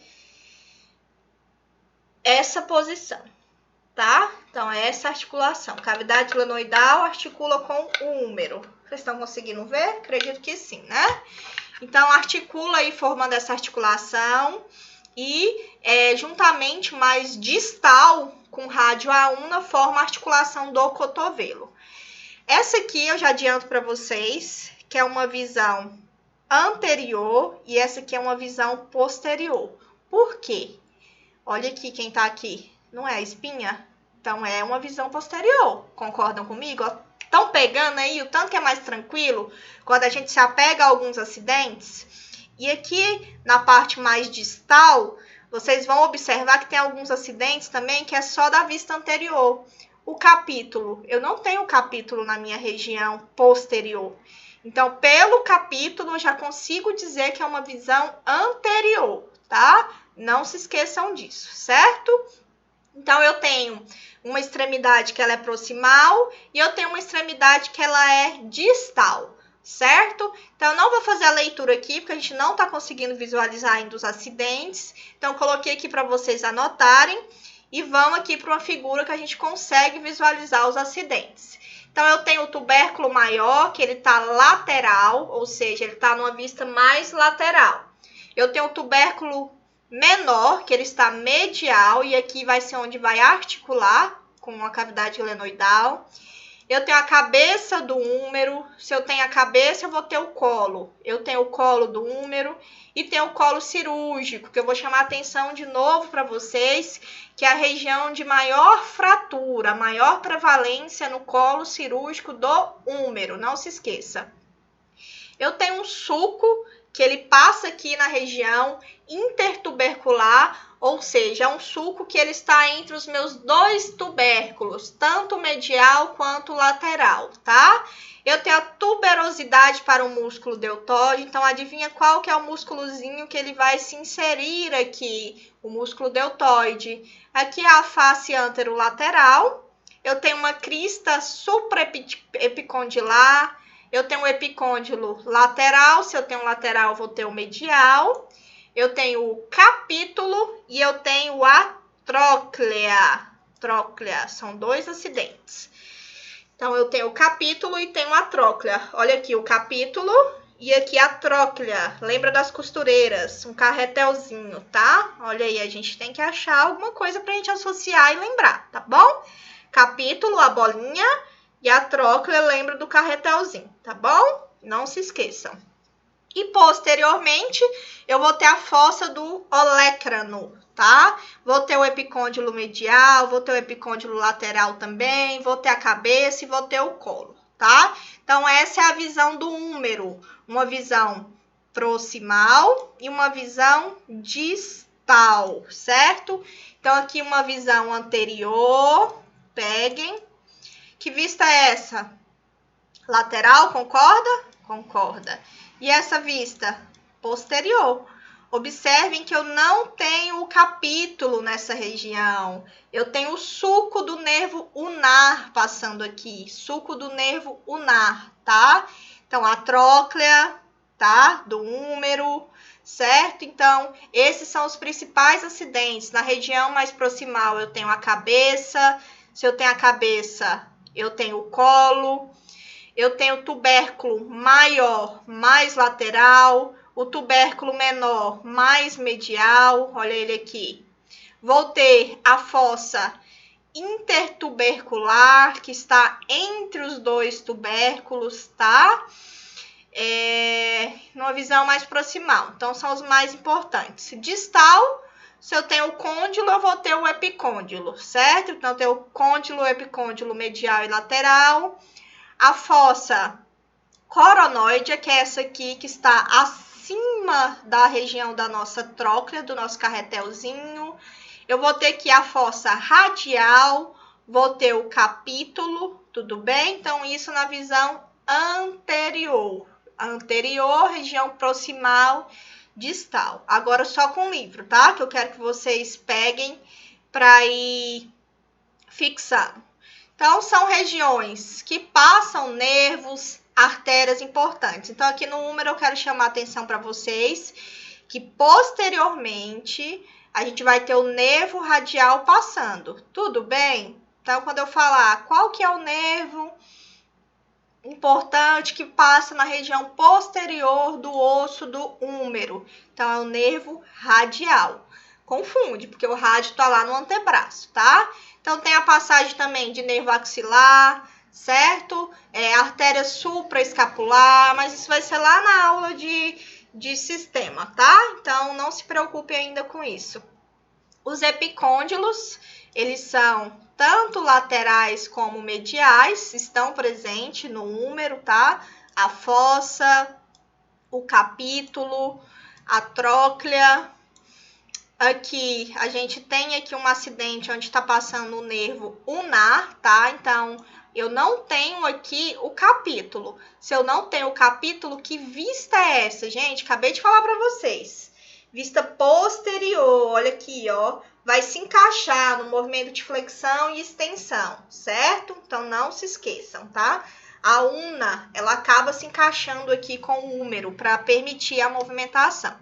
essa posição, tá? Então, é essa articulação. Cavidade glenoidal articula com o úmero. Vocês estão conseguindo ver? Acredito que sim, né? Então, articula aí formando essa articulação e juntamente mais distal com rádio A1 forma a articulação do cotovelo. Essa aqui eu já adianto para vocês que é uma visão anterior e essa aqui é uma visão posterior. Por quê? Olha aqui quem tá aqui. Não é a espinha? Então, é uma visão posterior. Concordam comigo? Estão pegando aí o tanto que é mais tranquilo quando a gente se apega a alguns acidentes? E aqui, na parte mais distal, vocês vão observar que tem alguns acidentes também que é só da vista anterior. O capítulo, eu não tenho capítulo na minha região posterior. Então, pelo capítulo, eu já consigo dizer que é uma visão anterior, tá? Não se esqueçam disso, certo? Então, eu tenho uma extremidade que ela é proximal e eu tenho uma extremidade que ela é distal, certo? Então, eu não vou fazer a leitura aqui, porque a gente não está conseguindo visualizar ainda os acidentes. Então, eu coloquei aqui para vocês anotarem e vamos aqui para uma figura que a gente consegue visualizar os acidentes. Então, eu tenho o tubérculo maior, que ele está lateral, ou seja, ele está numa vista mais lateral. Eu tenho o tubérculo menor, que ele está medial, e aqui vai ser onde vai articular com a cavidade glenoidal. Eu tenho a cabeça do úmero. Se eu tenho a cabeça, eu vou ter o colo. Eu tenho o colo do úmero e tenho o colo cirúrgico, que eu vou chamar a atenção de novo para vocês, que é a região de maior fratura, maior prevalência no colo cirúrgico do úmero. Não se esqueça. Eu tenho um sulco, que ele passa aqui na região intertubercular, ou seja, é um sulco que ele está entre os meus dois tubérculos, tanto medial quanto lateral, tá? Eu tenho a tuberosidade para o músculo deltóide, então adivinha qual que é o músculozinho que ele vai se inserir aqui? O músculo deltóide. Aqui é a face anterolateral. Eu tenho uma crista supraepicondilar. Eu tenho o epicôndilo lateral. Se eu tenho lateral, eu vou ter o medial. Eu tenho o capítulo e eu tenho a tróclea. Tróclea, são dois acidentes. Então, eu tenho o capítulo e tenho a tróclea. Olha aqui o capítulo e aqui a tróclea. Lembra das costureiras? Um carretelzinho, tá? Olha aí, a gente tem que achar alguma coisa pra gente associar e lembrar, tá bom? Capítulo, a bolinha, e a tróclea lembra do carretelzinho, tá bom? Não se esqueçam. E posteriormente, eu vou ter a fossa do olecrano, tá? Vou ter o epicôndilo medial, vou ter o epicôndilo lateral também, vou ter a cabeça e vou ter o colo, tá? Então, essa é a visão do úmero. Uma visão proximal e uma visão distal, certo? Então, aqui uma visão anterior, peguem. Que vista é essa? Lateral, concorda? Concorda. E essa vista? Posterior. Observem que eu não tenho o capítulo nessa região. Eu tenho o sulco do nervo ulnar passando aqui. Sulco do nervo ulnar, tá? Então, a tróclea, tá? Do úmero, certo? Então, esses são os principais acidentes. Na região mais proximal, eu tenho a cabeça. Se eu tenho a cabeça, eu tenho o colo. Eu tenho o tubérculo maior, mais lateral, o tubérculo menor, mais medial, olha ele aqui. Vou ter a fossa intertubercular, que está entre os dois tubérculos, tá? Numa visão mais proximal. Então, são os mais importantes. Distal, se eu tenho o côndilo, eu vou ter o epicôndilo, certo? Então, eu tenho o côndilo, o epicôndilo medial e lateral. A fossa coronoide, que é essa aqui que está acima da região da nossa tróclea, do nosso carretelzinho. Eu vou ter aqui a fossa radial, vou ter o capítulo, tudo bem? Então, isso na visão anterior. Anterior, região proximal, distal. Agora, só com o livro, tá? Que eu quero que vocês peguem para ir fixando. Então, são regiões que passam nervos, artérias importantes. Então, aqui no úmero eu quero chamar a atenção para vocês que posteriormente a gente vai ter o nervo radial passando. Tudo bem? Então, quando eu falar qual que é o nervo importante que passa na região posterior do osso do úmero, então é o nervo radial. Confunde, porque o rádio está lá no antebraço, tá? Então, tem a passagem também de nervo axilar, certo? Artéria supraescapular, mas isso vai ser lá na aula de sistema, tá? Então, não se preocupe ainda com isso. Os epicôndilos, eles são tanto laterais como mediais, estão presentes no úmero, tá? A fossa, o capítulo, a tróclea. Aqui, a gente tem aqui um acidente onde está passando o nervo ulnar, tá? Então, eu não tenho aqui o capítulo. Se eu não tenho o capítulo, que vista é essa, gente? Acabei de falar para vocês. Vista posterior, olha aqui, ó. Vai se encaixar no movimento de flexão e extensão, certo? Então, não se esqueçam, tá? A ulna, ela acaba se encaixando aqui com o úmero para permitir a movimentação.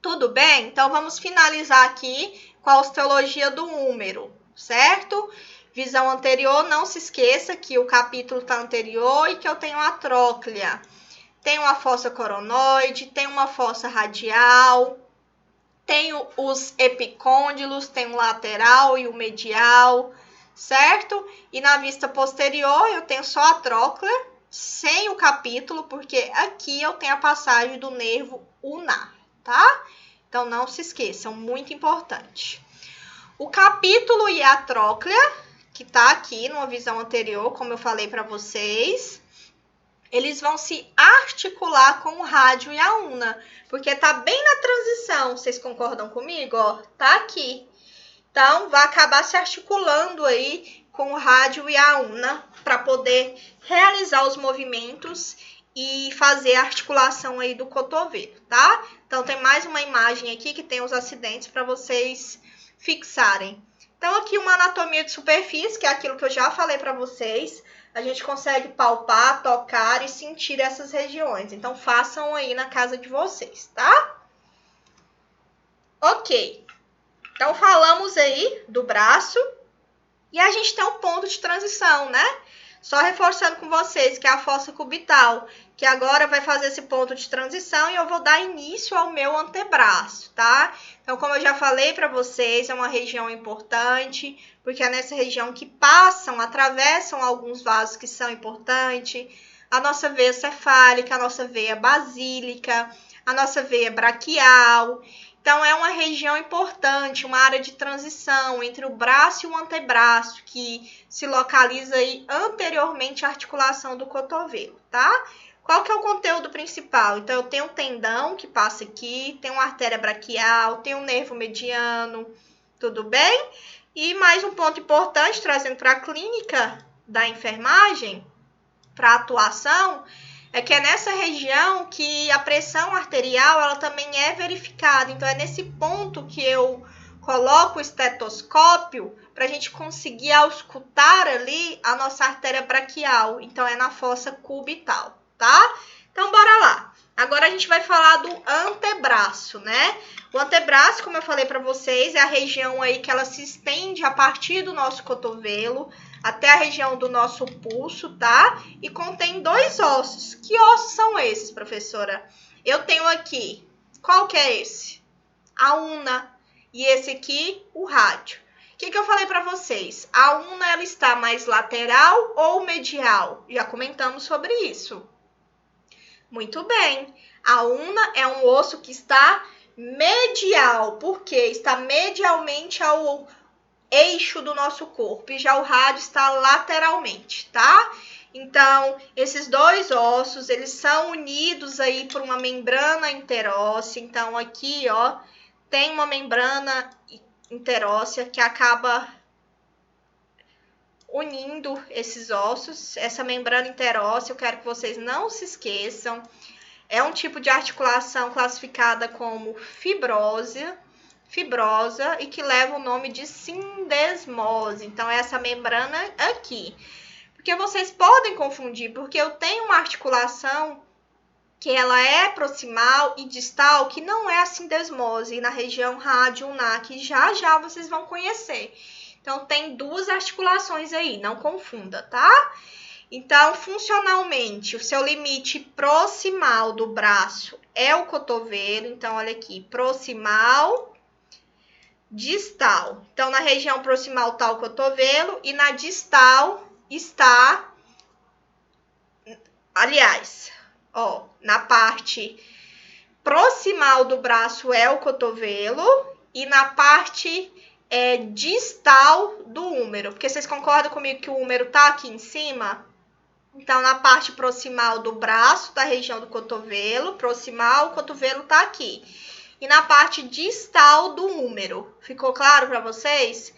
Tudo bem? Então, vamos finalizar aqui com a osteologia do úmero, certo? Visão anterior, não se esqueça que o capítulo está anterior e que eu tenho a tróclea. Tenho a fossa coronoide, tenho uma fossa radial, tenho os epicôndilos, tenho o lateral e o medial, certo? E na vista posterior, eu tenho só a tróclea, sem o capítulo, porque aqui eu tenho a passagem do nervo ulnar, tá? Então, não se esqueçam, muito importante. O capítulo e a tróclea, que está aqui numa visão anterior, como eu falei para vocês, eles vão se articular com o rádio e a ulna, porque está bem na transição, vocês concordam comigo? Ó, tá aqui. Então, vai acabar se articulando aí com o rádio e a ulna para poder realizar os movimentos e fazer a articulação aí do cotovelo, tá? Então, tem mais uma imagem aqui que tem os acidentes para vocês fixarem. Então, aqui uma anatomia de superfície, que é aquilo que eu já falei para vocês. A gente consegue palpar, tocar e sentir essas regiões. Então, façam aí na casa de vocês, tá? Ok. Então, falamos aí do braço. E a gente tem um ponto de transição, né? Só reforçando com vocês que é a fossa cubital, que agora vai fazer esse ponto de transição e eu vou dar início ao meu antebraço, tá? Então, como eu já falei para vocês, é uma região importante, porque é nessa região que atravessam alguns vasos que são importantes, a nossa veia cefálica, a nossa veia basílica, a nossa veia braquial. Então, é uma região importante, uma área de transição entre o braço e o antebraço, que se localiza aí anteriormente à articulação do cotovelo, tá? Qual que é o conteúdo principal? Então, eu tenho um tendão que passa aqui, tenho uma artéria braquial, tenho um nervo mediano, tudo bem? E mais um ponto importante, trazendo para a clínica da enfermagem, para a atuação, é que é nessa região que a pressão arterial ela também é verificada. Então, é nesse ponto que eu coloco o estetoscópio para a gente conseguir auscultar ali a nossa artéria braquial. Então, é na fossa cubital, tá? Então, bora lá. Agora, a gente vai falar do antebraço, né? O antebraço, como eu falei para vocês, é a região aí que ela se estende a partir do nosso cotovelo até a região do nosso pulso, tá? E contém 2 ossos. Que ossos são esses, professora? Eu tenho aqui, qual que é esse? A una. E esse aqui, o rádio. O que eu falei para vocês? A una, ela está mais lateral ou medial? Já comentamos sobre isso. Muito bem. A una é um osso que está medial. Por quê? Está medialmente ao eixo do nosso corpo, e já o rádio está lateralmente, tá? Então, esses 2 ossos, eles são unidos aí por uma membrana interóssea. Então, aqui, ó, tem uma membrana interóssea que acaba unindo esses ossos. Essa membrana interóssea, eu quero que vocês não se esqueçam, é um tipo de articulação classificada como fibrosa e que leva o nome de sindesmose. Então, é essa membrana aqui. Porque vocês podem confundir, porque eu tenho uma articulação que ela é proximal e distal, que não é a sindesmose, na região rádio-ulnar, que já vocês vão conhecer. Então, tem 2 articulações aí, não confunda, tá? Então, funcionalmente, o seu limite proximal do braço é o cotovelo. Então, olha aqui, proximal, distal. Então, na região proximal está o cotovelo e na distal está, aliás, ó, na parte proximal do braço é o cotovelo e na parte distal do úmero. Porque vocês concordam comigo que o úmero tá aqui em cima? Então, na parte proximal do braço, da região do cotovelo, proximal, o cotovelo tá aqui. E na parte distal do úmero. Ficou claro para vocês?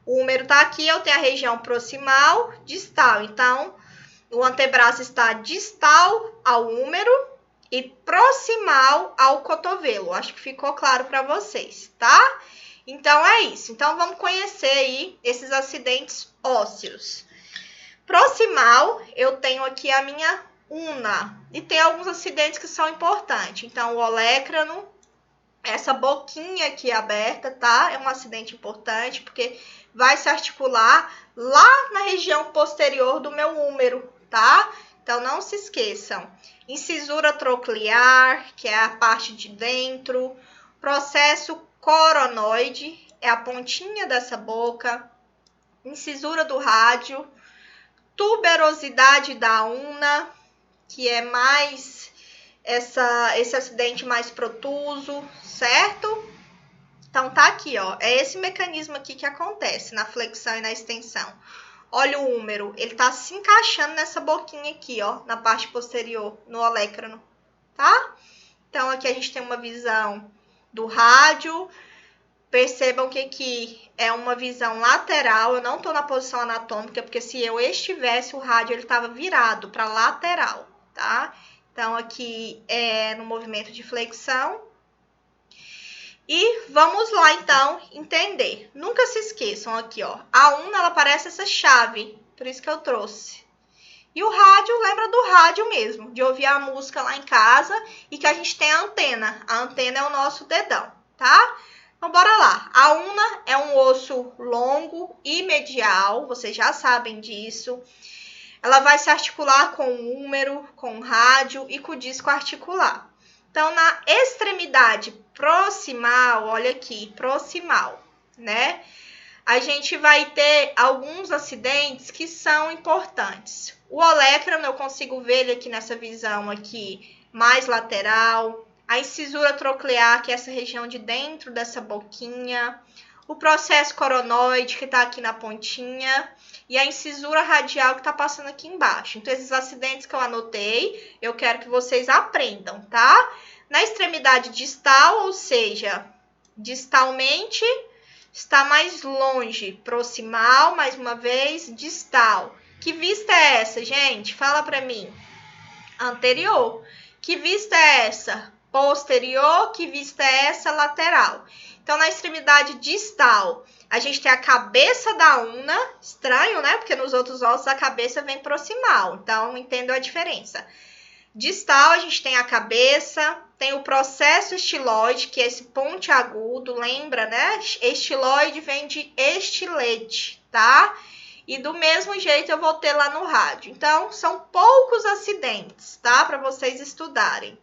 O úmero está aqui, eu tenho a região proximal, distal. Então, o antebraço está distal ao úmero e proximal ao cotovelo. Acho que ficou claro para vocês, tá? Então, é isso. Então, vamos conhecer aí esses acidentes ósseos. Proximal, eu tenho aqui a minha una. E tem alguns acidentes que são importantes. Então, o olécrano, essa boquinha aqui aberta, tá? É um acidente importante, porque vai se articular lá na região posterior do meu úmero, tá? Então, não se esqueçam. Incisura troclear, que é a parte de dentro. Processo coronoide, é a pontinha dessa boca. Incisura do rádio. Tuberosidade da una, que é mais esse acidente mais protuso, certo? Então, tá aqui, ó. É esse mecanismo aqui que acontece na flexão e na extensão. Olha o úmero, ele tá se encaixando nessa boquinha aqui, ó, na parte posterior, no olécrano, tá? Então, aqui a gente tem uma visão do rádio. Percebam que aqui é uma visão lateral. Eu não tô na posição anatômica, porque se eu estivesse, o rádio ele tava virado para lateral, tá? Então, aqui é no movimento de flexão. E vamos lá, então, entender. Nunca se esqueçam aqui, ó. A una, ela parece essa chave, por isso que eu trouxe. E o rádio, lembra do rádio mesmo, de ouvir a música lá em casa e que a gente tem a antena. A antena é o nosso dedão, tá? Então, bora lá. A una é um osso longo e medial, vocês já sabem disso. Ela vai se articular com o úmero, com o rádio e com o disco articular. Então, na extremidade proximal, olha aqui, proximal, né? a gente vai ter alguns acidentes que são importantes. O olecrano, eu consigo ver ele aqui nessa visão aqui, mais lateral. A incisura troclear, que é essa região de dentro dessa boquinha. O processo coronoide, que está aqui na pontinha. E a incisura radial, que está passando aqui embaixo. Então, esses acidentes que eu anotei, eu quero que vocês aprendam, tá? Na extremidade distal, ou seja, distalmente, está mais longe. Proximal, mais uma vez, distal. Que vista é essa, gente? Fala pra mim. Anterior. Que vista é essa? Posterior. Que vista é essa? Lateral. Então, na extremidade distal, a gente tem a cabeça da una. Estranho, né? Porque nos outros ossos a cabeça vem proximal. Então, entendam a diferença. Distal, a gente tem a cabeça, tem o processo estiloide, que é esse ponte agudo, lembra, né? Estiloide vem de estilete, tá? E do mesmo jeito eu vou ter lá no rádio. Então, são poucos acidentes, tá? Para vocês estudarem.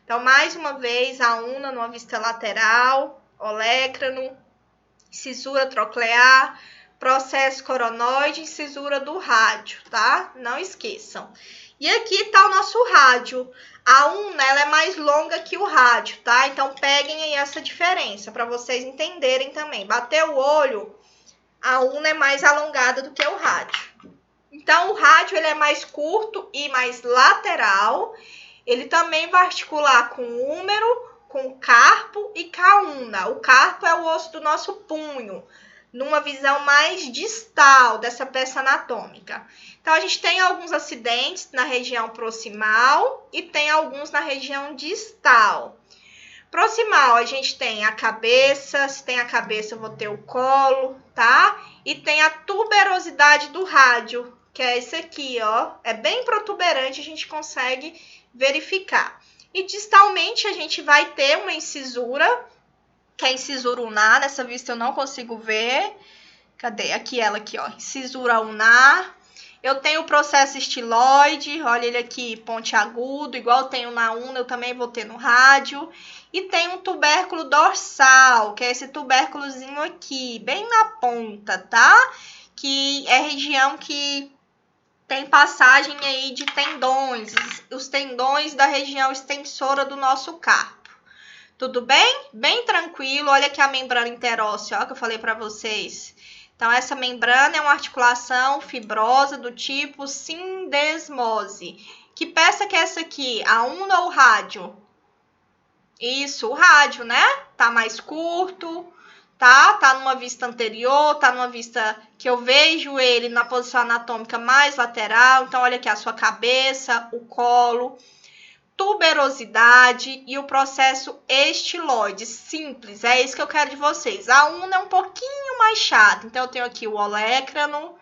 Então, mais uma vez, a una numa vista lateral, olecrano, cisura troclear, processo coronoide e cisura do rádio, tá? Não esqueçam. E aqui está o nosso rádio. A una, ela é mais longa que o rádio, tá? Então, peguem aí essa diferença para vocês entenderem também. Bater o olho, a una é mais alongada do que o rádio. Então, o rádio ele é mais curto e mais lateral. Ele também vai articular com o húmero, com o carpo e com a una. O carpo é o osso do nosso punho, numa visão mais distal dessa peça anatômica. Então, a gente tem alguns acidentes na região proximal e tem alguns na região distal. Proximal, a gente tem a cabeça, se tem a cabeça eu vou ter o colo, tá? E tem a tuberosidade do rádio, que é esse aqui, ó. É bem protuberante, a gente consegue verificar. E distalmente, a gente vai ter uma incisura, que é a incisura unar. Nessa vista eu não consigo ver. Cadê? Aqui ela aqui, ó. Incisura unar. Eu tenho o processo estiloide, olha ele aqui, ponte agudo, igual eu tenho na una, eu também vou ter no rádio. E tem um tubérculo dorsal, que é esse tubérculozinho aqui, bem na ponta, tá? Que é região que tem passagem aí de tendões, os tendões da região extensora do nosso carpo. Tudo bem? Bem tranquilo, olha aqui a membrana interóssea, ó, que eu falei para vocês. Então, essa membrana é uma articulação fibrosa do tipo sindesmose. Que peça que é essa aqui? A una ou o rádio? Isso, o rádio, né? Tá mais curto, tá? Tá numa vista anterior, tá numa vista que eu vejo ele na posição anatômica mais lateral. Então, olha aqui a sua cabeça, o colo, tuberosidade e o processo estiloide. Simples, é isso que eu quero de vocês. A una é um pouquinho mais chata. Então, eu tenho aqui o olecrano,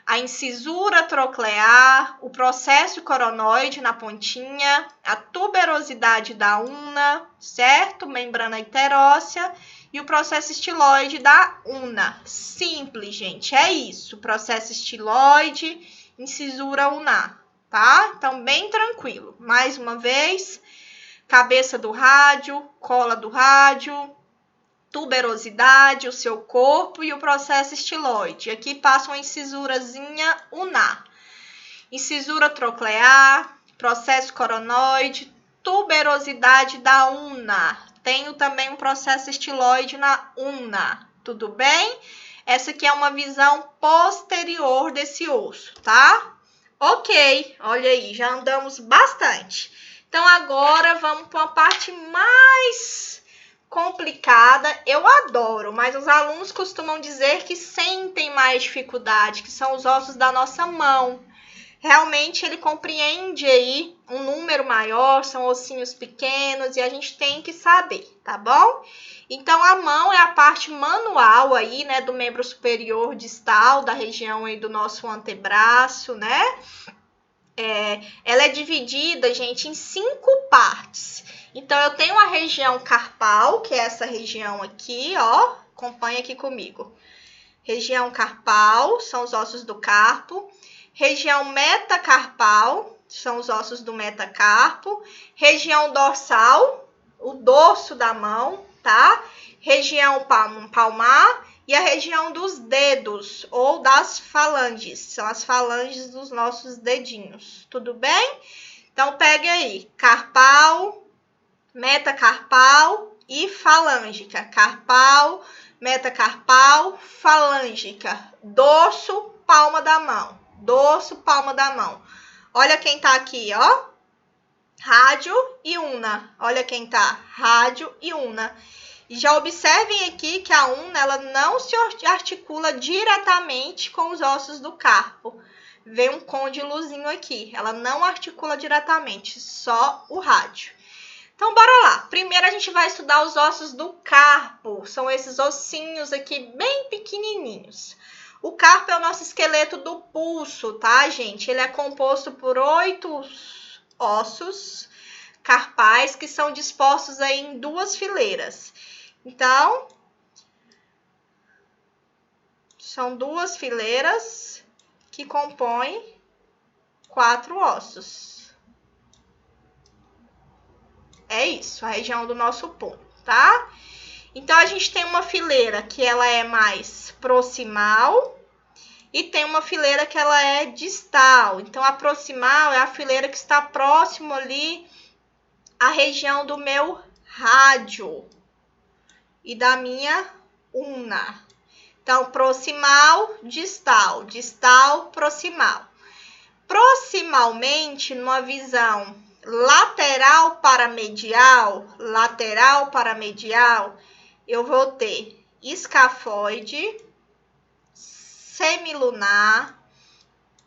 a incisura troclear, o processo coronoide na pontinha, a tuberosidade da una, certo? Membrana interóssea e o processo estiloide da una. Simples, gente, é isso. Processo estiloide, incisura unar, tá? Então, bem tranquilo. Mais uma vez, cabeça do rádio, cola do rádio, tuberosidade, o seu corpo e o processo estiloide. Aqui passa uma incisurazinha unar. Incisura troclear, processo coronoide, tuberosidade da una. Tenho também um processo estiloide na una. Tudo bem? Essa aqui é uma visão posterior desse osso, tá? Ok, olha aí, já andamos bastante. Então, agora vamos para uma parte mais complicada. Eu adoro, mas os alunos costumam dizer que sentem mais dificuldade, que são os ossos da nossa mão. Realmente ele compreende aí um número maior, são ossinhos pequenos e a gente tem que saber, tá bom? Então, a mão é a parte manual aí, né, do membro superior distal, da região aí do nosso antebraço, né? Ela é dividida, gente, em 5 partes. Então, eu tenho a região carpal, que é essa região aqui, ó. Acompanha aqui comigo. Região carpal, são os ossos do carpo. Região metacarpal, são os ossos do metacarpo. Região dorsal, o dorso da mão, tá? Região palmar e a região dos dedos ou das falanges. São as falanges dos nossos dedinhos, tudo bem? Então, pegue aí, carpal, metacarpal e falângica. Carpal, metacarpal, falângica. Dorso, palma da mão. Dorso, palma da mão. Olha quem tá aqui, ó. Rádio e una. Olha quem tá. Rádio e una. E já observem aqui que a una, ela não se articula diretamente com os ossos do carpo. Vem um côndilozinho aqui. Ela não articula diretamente, só o rádio. Então, bora lá. Primeiro, a gente vai estudar os ossos do carpo. São esses ossinhos aqui, bem pequenininhos. O carpo é o nosso esqueleto do pulso, tá, gente? Ele é composto por 8 ossos carpais que são dispostos aí em 2 fileiras. Então, são 2 fileiras que compõem 4 ossos. É isso, a região do nosso punho, tá? Então, a gente tem uma fileira que ela é mais proximal e tem uma fileira que ela é distal. Então, a proximal é a fileira que está próximo ali à região do meu rádio e da minha una. Então, proximal, distal, distal, proximal. Proximalmente, numa visão lateral para medial, eu vou ter escafoide, semilunar,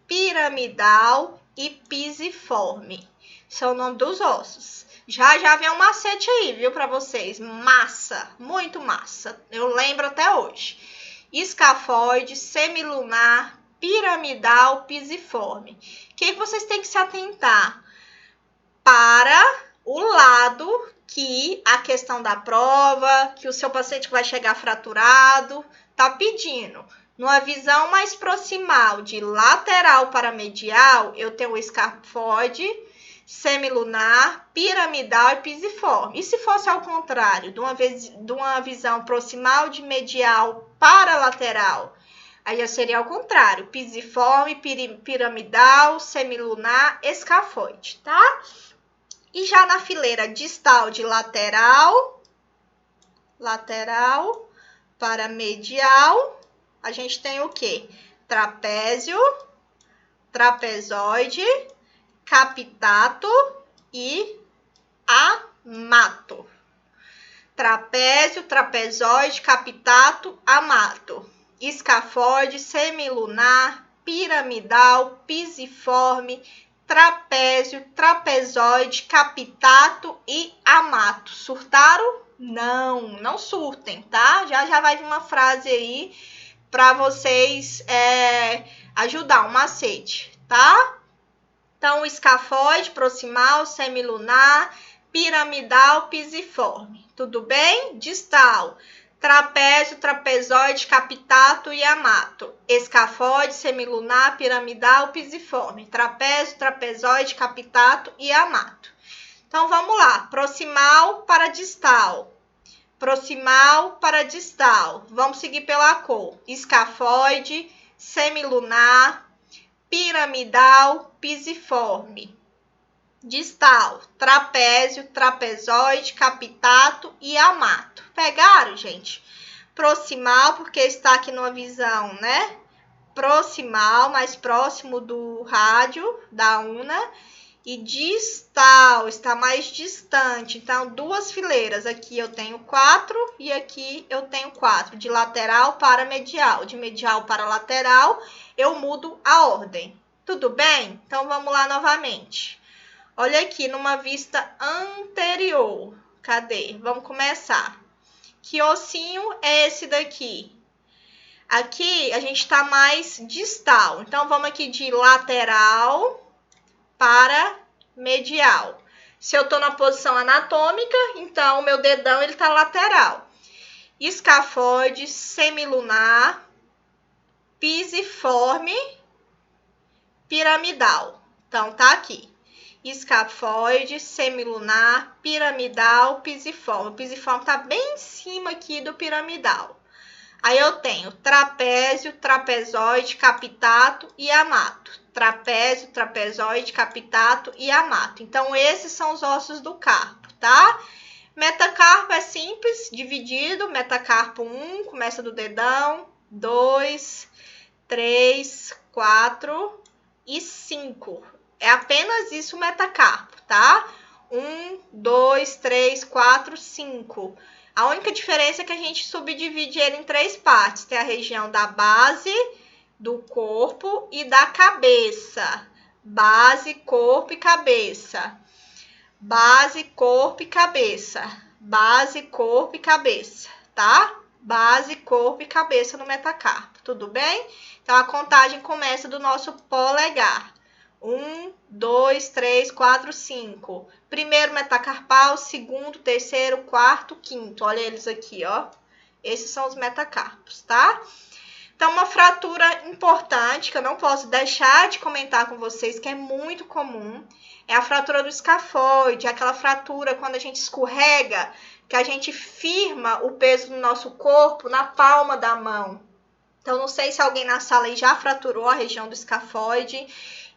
piramidal e pisiforme. São o nome dos ossos. Já vem um macete aí, viu, para vocês. Massa, muito massa. Eu lembro até hoje. Escafoide, semilunar, piramidal, pisiforme. O que vocês têm que se atentar? Para o lado que a questão da prova, que o seu paciente vai chegar fraturado, tá pedindo. Numa visão mais proximal, de lateral para medial, eu tenho o escafoide, semilunar, piramidal e pisiforme. E se fosse ao contrário, de uma visão proximal de medial para lateral, aí já seria ao contrário, pisiforme, piramidal, semilunar, escafoide, tá? E já na fileira distal de lateral para medial, a gente tem o quê? Trapézio, trapezoide, capitato e amato. Trapézio, trapezoide, capitato, amato. Escafoide, semilunar, piramidal, pisiforme, trapézio, trapezoide, capitato e amato. Surtaram? Não surtem, tá? Já vai vir uma frase aí para vocês ajudar, um macete, tá? Então, escafoide, proximal, semilunar, piramidal, pisiforme. Tudo bem? Distal. Trapézio, trapezoide, capitato e amato. Escafoide, semilunar, piramidal, pisiforme. Trapézio, trapezoide, capitato e amato. Então, vamos lá. Proximal para distal. Proximal para distal. Vamos seguir pela cor. Escafoide, semilunar, piramidal, pisiforme. Distal, trapézio, trapezoide, capitato e amato. Pegaram, gente? Proximal, porque está aqui numa visão, né? Proximal, mais próximo do rádio, da una. E distal, está mais distante. Então, 2 fileiras. Aqui eu tenho 4 e aqui eu tenho 4. De lateral para medial. De medial para lateral, eu mudo a ordem. Tudo bem? Então, vamos lá novamente. Olha aqui, numa vista anterior. Cadê? Vamos começar. Que ossinho é esse daqui? Aqui, a gente está mais distal. Então, vamos aqui de lateral para medial. Se eu estou na posição anatômica, então, o meu dedão ele está lateral. Escafoide, semilunar, pisiforme, piramidal. Então, tá aqui. Escafoide, semilunar, piramidal, pisiforme. O pisiforme tá bem em cima aqui do piramidal. Aí eu tenho trapézio, trapezoide, capitato e amato. Trapézio, trapezoide, capitato e amato. Então, esses são os ossos do carpo, tá? Metacarpo é simples, dividido. Metacarpo 1, começa do dedão. 2, 3, 4 e 5. É apenas isso o metacarpo, tá? 1, 2, 3, 4, 5. A única diferença é que a gente subdivide ele em 3 partes. Tem a região da base, do corpo e da cabeça. Base, corpo e cabeça. Base, corpo e cabeça. Base, corpo e cabeça, tá? Base, corpo e cabeça no metacarpo, tudo bem? Então, a contagem começa do nosso polegar. 1, 2, 3, 4, 5. Primeiro metacarpal, segundo, terceiro, quarto, quinto. Olha eles aqui, ó. Esses são os metacarpos, tá? Então, uma fratura importante que eu não posso deixar de comentar com vocês, que é muito comum, é a fratura do escafoide, aquela fratura quando a gente escorrega, que a gente firma o peso do nosso corpo na palma da mão. Então, não sei se alguém na sala aí já fraturou a região do escafoide.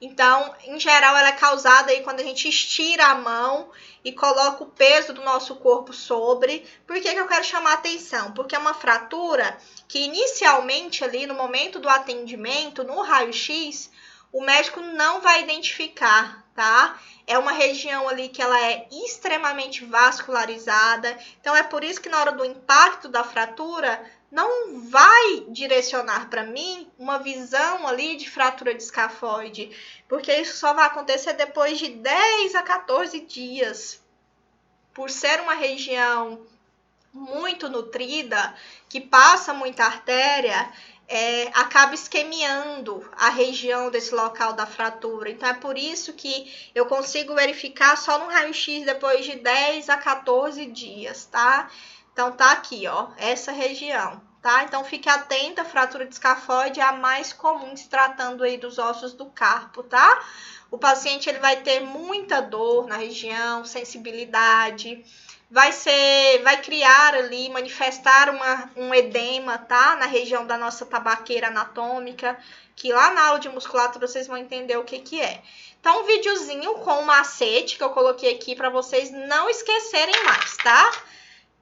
Então, em geral, ela é causada aí quando a gente estira a mão e coloca o peso do nosso corpo sobre. Por que eu quero chamar a atenção? Porque é uma fratura que inicialmente ali no momento do atendimento, no raio-x, o médico não vai identificar, tá? É uma região ali que ela é extremamente vascularizada. Então, é por isso que na hora do impacto da fratura, não vai direcionar para mim uma visão ali de fratura de escafoide, porque isso só vai acontecer depois de 10 a 14 dias. Por ser uma região muito nutrida, que passa muita artéria, acaba isquemiando a região desse local da fratura. Então, é por isso que eu consigo verificar só no raio-x depois de 10 a 14 dias, tá? Então, tá aqui, ó, essa região, tá? Então, fique atenta, a fratura de escafoide é a mais comum se tratando aí dos ossos do carpo, tá? O paciente, ele vai ter muita dor na região, sensibilidade, vai criar ali, manifestar um edema, tá? Na região da nossa tabaqueira anatômica, que lá na aula de musculatura vocês vão entender o que é. Então, um videozinho com um macete que eu coloquei aqui para vocês não esquecerem mais, tá?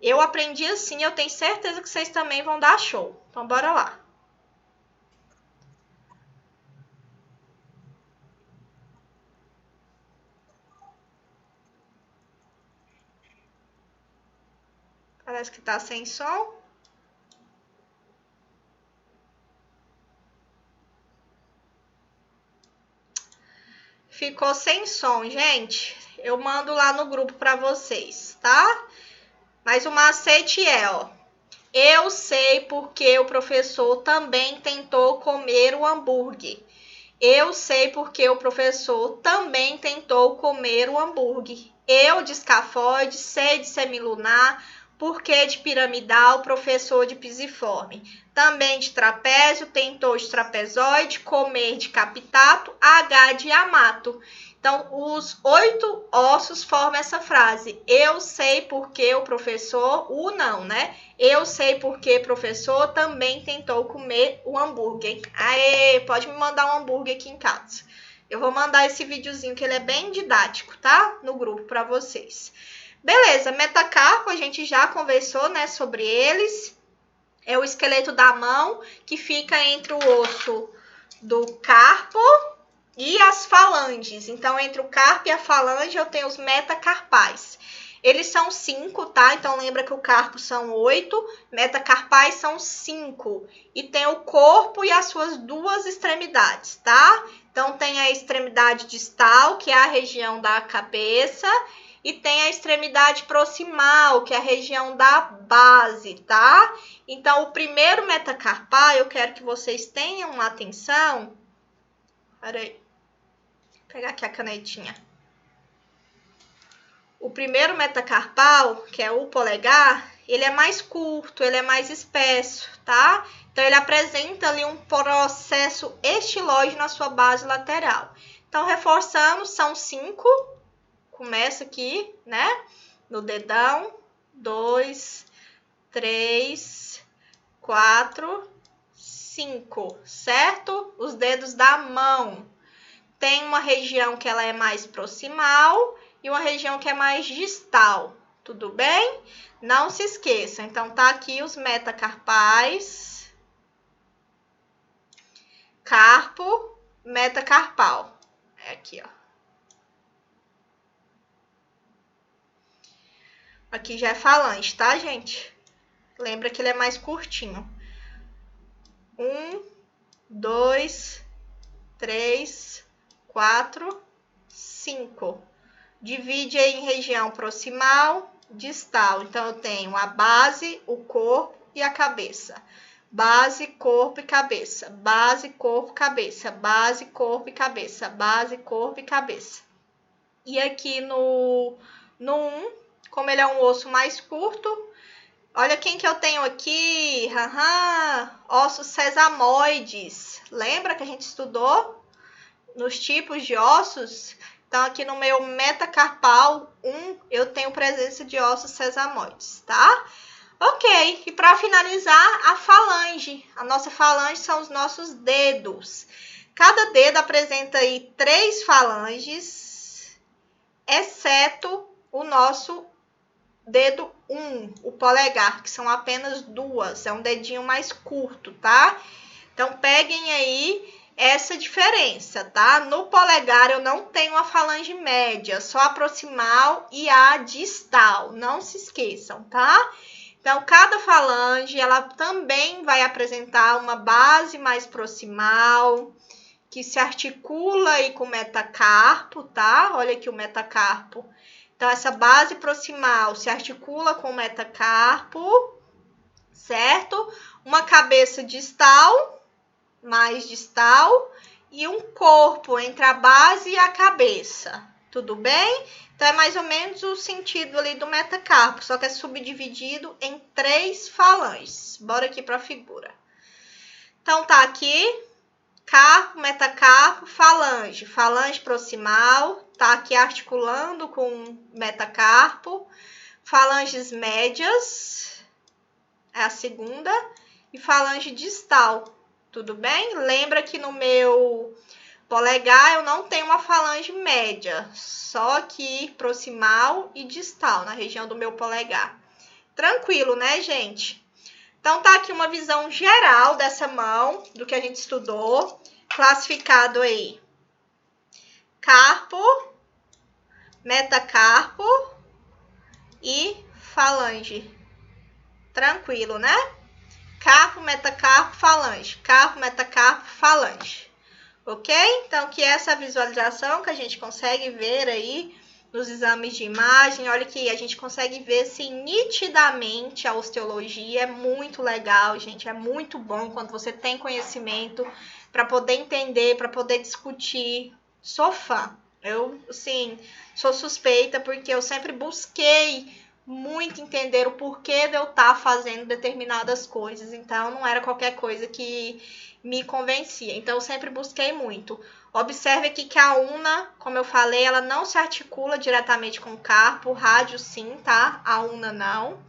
Eu aprendi assim, eu tenho certeza que vocês também vão dar show. Então, bora lá. Parece que tá sem som. Ficou sem som, gente. Eu mando lá no grupo para vocês, tá? Mas o macete é, ó. Eu sei porque o professor também tentou comer o hambúrguer. Eu sei porque o professor também tentou comer o hambúrguer. Eu de escafoide, sei de semilunar, porque de piramidal, professor de pisiforme. Também de trapézio, tentou de trapezoide, comer de capitato, H de amato. Então, os 8 ossos formam essa frase. Eu sei porque o professor, o não, né? Eu sei porque o professor também tentou comer o hambúrguer. Aê, pode me mandar um hambúrguer aqui em casa. Eu vou mandar esse videozinho que ele é bem didático, tá? No grupo para vocês. Beleza, metacarpo, a gente já conversou, né, sobre eles. É o esqueleto da mão que fica entre o osso do carpo e as falanges. Então, entre o carpo e a falange, eu tenho os metacarpais. Eles são 5, tá? Então, lembra que o carpo são 8, metacarpais são 5. E tem o corpo e as suas 2 extremidades, tá? Então, tem a extremidade distal, que é a região da cabeça, e tem a extremidade proximal, que é a região da base, tá? Então, o primeiro metacarpal, eu quero que vocês tenham atenção. Peraí. Vou pegar aqui a canetinha. O primeiro metacarpal, que é o polegar, ele é mais curto, ele é mais espesso, tá? Então, ele apresenta ali um processo estilóide na sua base lateral. Então, reforçando, são 5. Começa aqui, né? No dedão. 2, 3, 4, 5, certo? Os dedos da mão. Tem uma região que ela é mais proximal e uma região que é mais distal. Tudo bem? Não se esqueça. Então, tá aqui os metacarpais, carpo, metacarpal. É aqui, ó. Aqui já é falange, tá, gente? Lembra que ele é mais curtinho. 1, 2, 3, 4, 5. Divide aí em região proximal, distal. Então, eu tenho a base, o corpo e a cabeça. Base, corpo e cabeça. Base, corpo, cabeça. Base, corpo e cabeça. Base, corpo e cabeça. E aqui no 1, como ele é um osso mais curto, olha quem que eu tenho aqui. Ossos sesamoides. Lembra que a gente estudou nos tipos de ossos? Então, aqui no meu metacarpal 1, eu tenho presença de ossos sesamoides, tá? Ok, e para finalizar, a falange. A nossa falange são os nossos dedos. Cada dedo apresenta aí 3 falanges, exceto o nosso dedo 1, o polegar, que são apenas 2. É um dedinho mais curto, tá? Então, peguem aí essa diferença, tá? No polegar eu não tenho a falange média, só a proximal e a distal. Não se esqueçam, tá? Então, cada falange, ela também vai apresentar uma base mais proximal, que se articula aí com o metacarpo, tá? Olha aqui o metacarpo. Então, essa base proximal se articula com o metacarpo, certo? Uma cabeça distal, mais distal, e um corpo entre a base e a cabeça. Tudo bem? Então, é mais ou menos o sentido ali do metacarpo, só que é subdividido em 3 falanges. Bora aqui para a figura. Então, tá aqui, carpo, metacarpo, falange. Falange proximal, tá aqui articulando com metacarpo. Falanges médias, é a segunda, e falange distal. Tudo bem? Lembra que no meu polegar eu não tenho uma falange média, só aqui proximal e distal, na região do meu polegar. Tranquilo, né, gente? Então, tá aqui uma visão geral dessa mão, do que a gente estudou, classificado aí. Carpo, metacarpo e falange. Tranquilo, né? Carpo, metacarpo, falange. Carpo, metacarpo, falange. Ok? Então, que essa visualização que a gente consegue ver aí nos exames de imagem, olha que a gente consegue ver assim, nitidamente a osteologia. É muito legal, gente. É muito bom quando você tem conhecimento para poder entender, para poder discutir. Sou fã. Eu, assim, sou suspeita porque eu sempre busquei muito entender o porquê de eu estar fazendo determinadas coisas. Então, não era qualquer coisa que me convencia. Então, eu sempre busquei muito. Observe aqui que a una, como eu falei, ela não se articula diretamente com o carpo. O rádio, sim, tá? A una, não.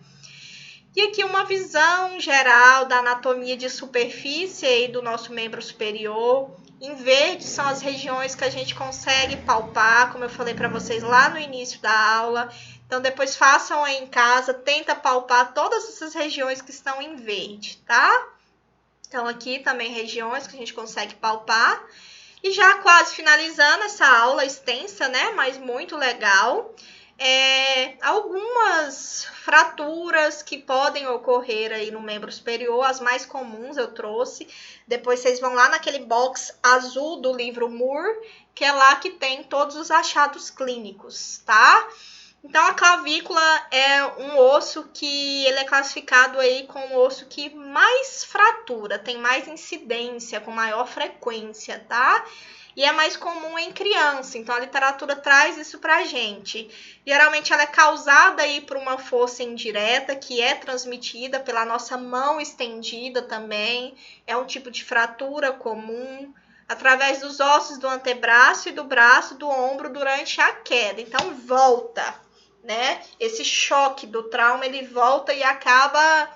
E aqui uma visão geral da anatomia de superfície aí do nosso membro superior. Em verde são as regiões que a gente consegue palpar, como eu falei para vocês lá no início da aula. Então, depois façam aí em casa, tenta palpar todas essas regiões que estão em verde, tá? Então, aqui também regiões que a gente consegue palpar. E já quase finalizando essa aula extensa, né? Mas muito legal. Algumas fraturas que podem ocorrer aí no membro superior, as mais comuns eu trouxe. Depois vocês vão lá naquele box azul do livro Moore, que é lá que tem todos os achados clínicos, tá? Então, a clavícula é um osso que ele é classificado aí como o osso que mais fratura, tem mais incidência, com maior frequência, tá? E é mais comum em criança, então a literatura traz isso pra gente. Geralmente ela é causada aí por uma força indireta, que é transmitida pela nossa mão estendida também, é um tipo de fratura comum, através dos ossos do antebraço e do braço, do ombro durante a queda. Então, volta, né? Esse choque do trauma, ele volta e acaba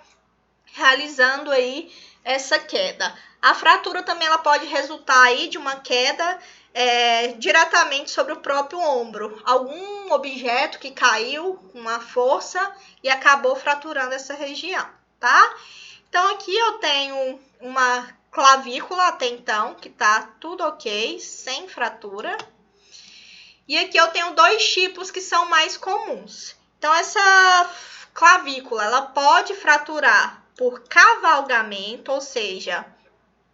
realizando aí essa queda. A fratura também ela pode resultar aí de uma queda diretamente sobre o próprio ombro. Algum objeto que caiu com uma força e acabou fraturando essa região, tá? Então, aqui eu tenho uma clavícula até então, que tá tudo ok, sem fratura. E aqui eu tenho dois tipos que são mais comuns. Então, essa clavícula, ela pode fraturar por cavalgamento, ou seja,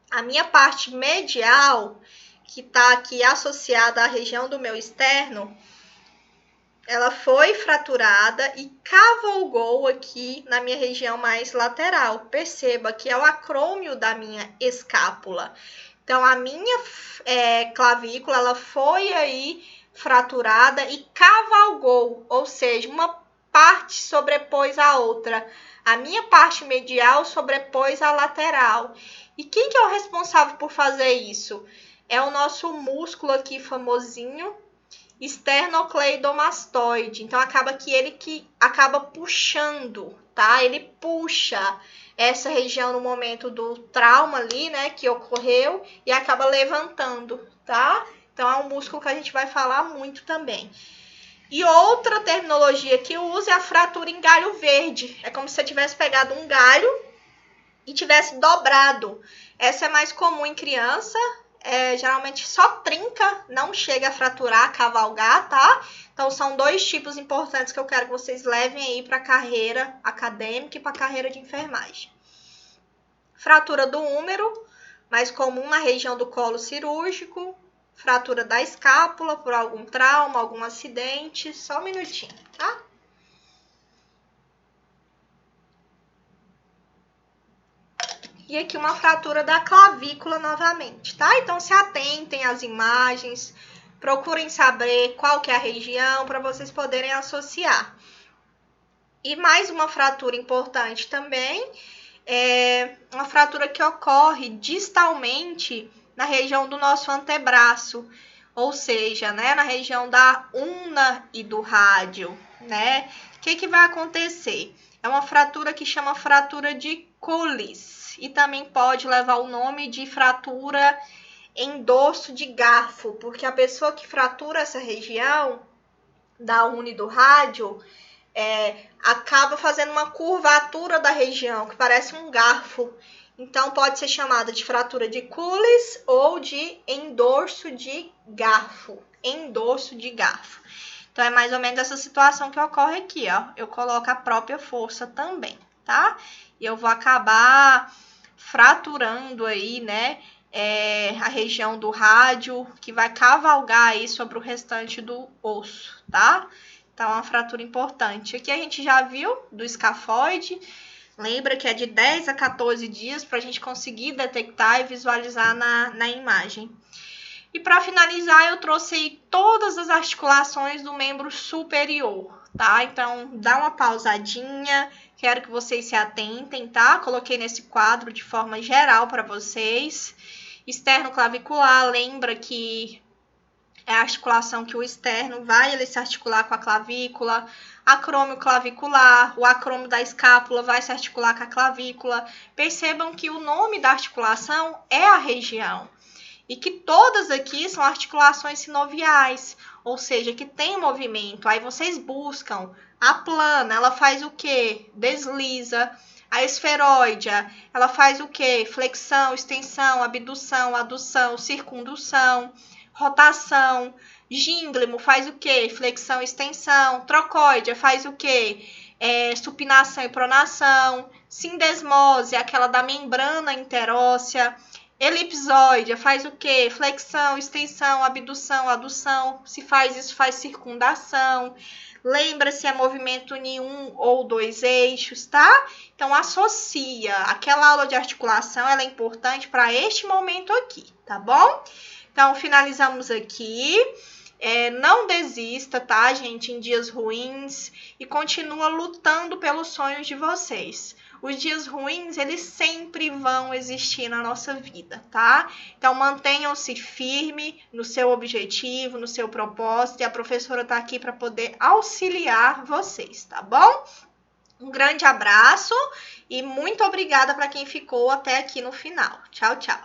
a minha parte medial, que está aqui associada à região do meu externo, ela foi fraturada e cavalgou aqui na minha região mais lateral. Perceba que é o acrômio da minha escápula. Então, a minha clavícula, ela foi aí fraturada e cavalgou, ou seja, uma parte sobrepôs a outra. A minha parte medial sobrepôs a lateral. E quem que é o responsável por fazer isso? É o nosso músculo aqui famosinho, esternocleidomastoide. Então, acaba que ele acaba puxando, tá? Ele puxa essa região no momento do trauma ali, né, que ocorreu e acaba levantando, tá? Então, é um músculo que a gente vai falar muito também. E outra terminologia que eu uso é a fratura em galho verde. É como se você tivesse pegado um galho e tivesse dobrado. Essa é mais comum em criança. Geralmente só trinca, não chega a fraturar, a cavalgar, tá? Então, são dois tipos importantes que eu quero que vocês levem aí para a carreira acadêmica e para a carreira de enfermagem. Fratura do úmero, mais comum na região do colo cirúrgico. Fratura da escápula por algum trauma, algum acidente. Só um minutinho, tá? E aqui uma fratura da clavícula novamente, tá? Então, se atentem às imagens, procurem saber qual que é a região para vocês poderem associar. E mais uma fratura importante também é uma fratura que ocorre distalmente na região do nosso antebraço, ou seja, né, na região da ulna e do rádio, né? O que vai acontecer? É uma fratura que chama fratura de Colles e também pode levar o nome de fratura em dorso de garfo, porque a pessoa que fratura essa região da ulna e do rádio acaba fazendo uma curvatura da região, que parece um garfo. Então, pode ser chamada de fratura de Colles ou de endorso de garfo. Endorso de garfo. Então, é mais ou menos essa situação que ocorre aqui, ó. Eu coloco a própria força também, tá? E eu vou acabar fraturando aí, né, a região do rádio, que vai cavalgar aí sobre o restante do osso, tá? Então, é uma fratura importante. Aqui a gente já viu do escafoide. Lembra que é de 10 a 14 dias para a gente conseguir detectar e visualizar na imagem. E para finalizar, eu trouxe aí todas as articulações do membro superior, tá? Então, dá uma pausadinha, quero que vocês se atentem, tá? Coloquei nesse quadro de forma geral para vocês. Externo-clavicular, lembra que é a articulação que o externo vai ele se articular com a clavícula. Acrômio clavicular, o acrômio da escápula vai se articular com a clavícula. Percebam que o nome da articulação é a região. E que todas aqui são articulações sinoviais, ou seja, que tem movimento. Aí vocês buscam a plana, ela faz o quê? Desliza. A esferoidea, ela faz o quê? Flexão, extensão, abdução, adução, circundução, rotação. Gínglimo faz o quê? Flexão, extensão. Trocoidea faz o quê? Supinação e pronação. Sindesmose, aquela da membrana interóssea. Elipsoide faz o quê? Flexão, extensão, abdução, adução. Se faz isso, faz circundação. Lembra se é movimento em um ou dois eixos, tá? Então, associa. Aquela aula de articulação, ela é importante para este momento aqui, tá bom? Então, finalizamos aqui. Não desista, tá, gente, em dias ruins e continua lutando pelos sonhos de vocês. Os dias ruins, eles sempre vão existir na nossa vida, tá? Então, mantenham-se firme no seu objetivo, no seu propósito, e a professora tá aqui para poder auxiliar vocês, tá bom? Um grande abraço e muito obrigada para quem ficou até aqui no final. Tchau, tchau.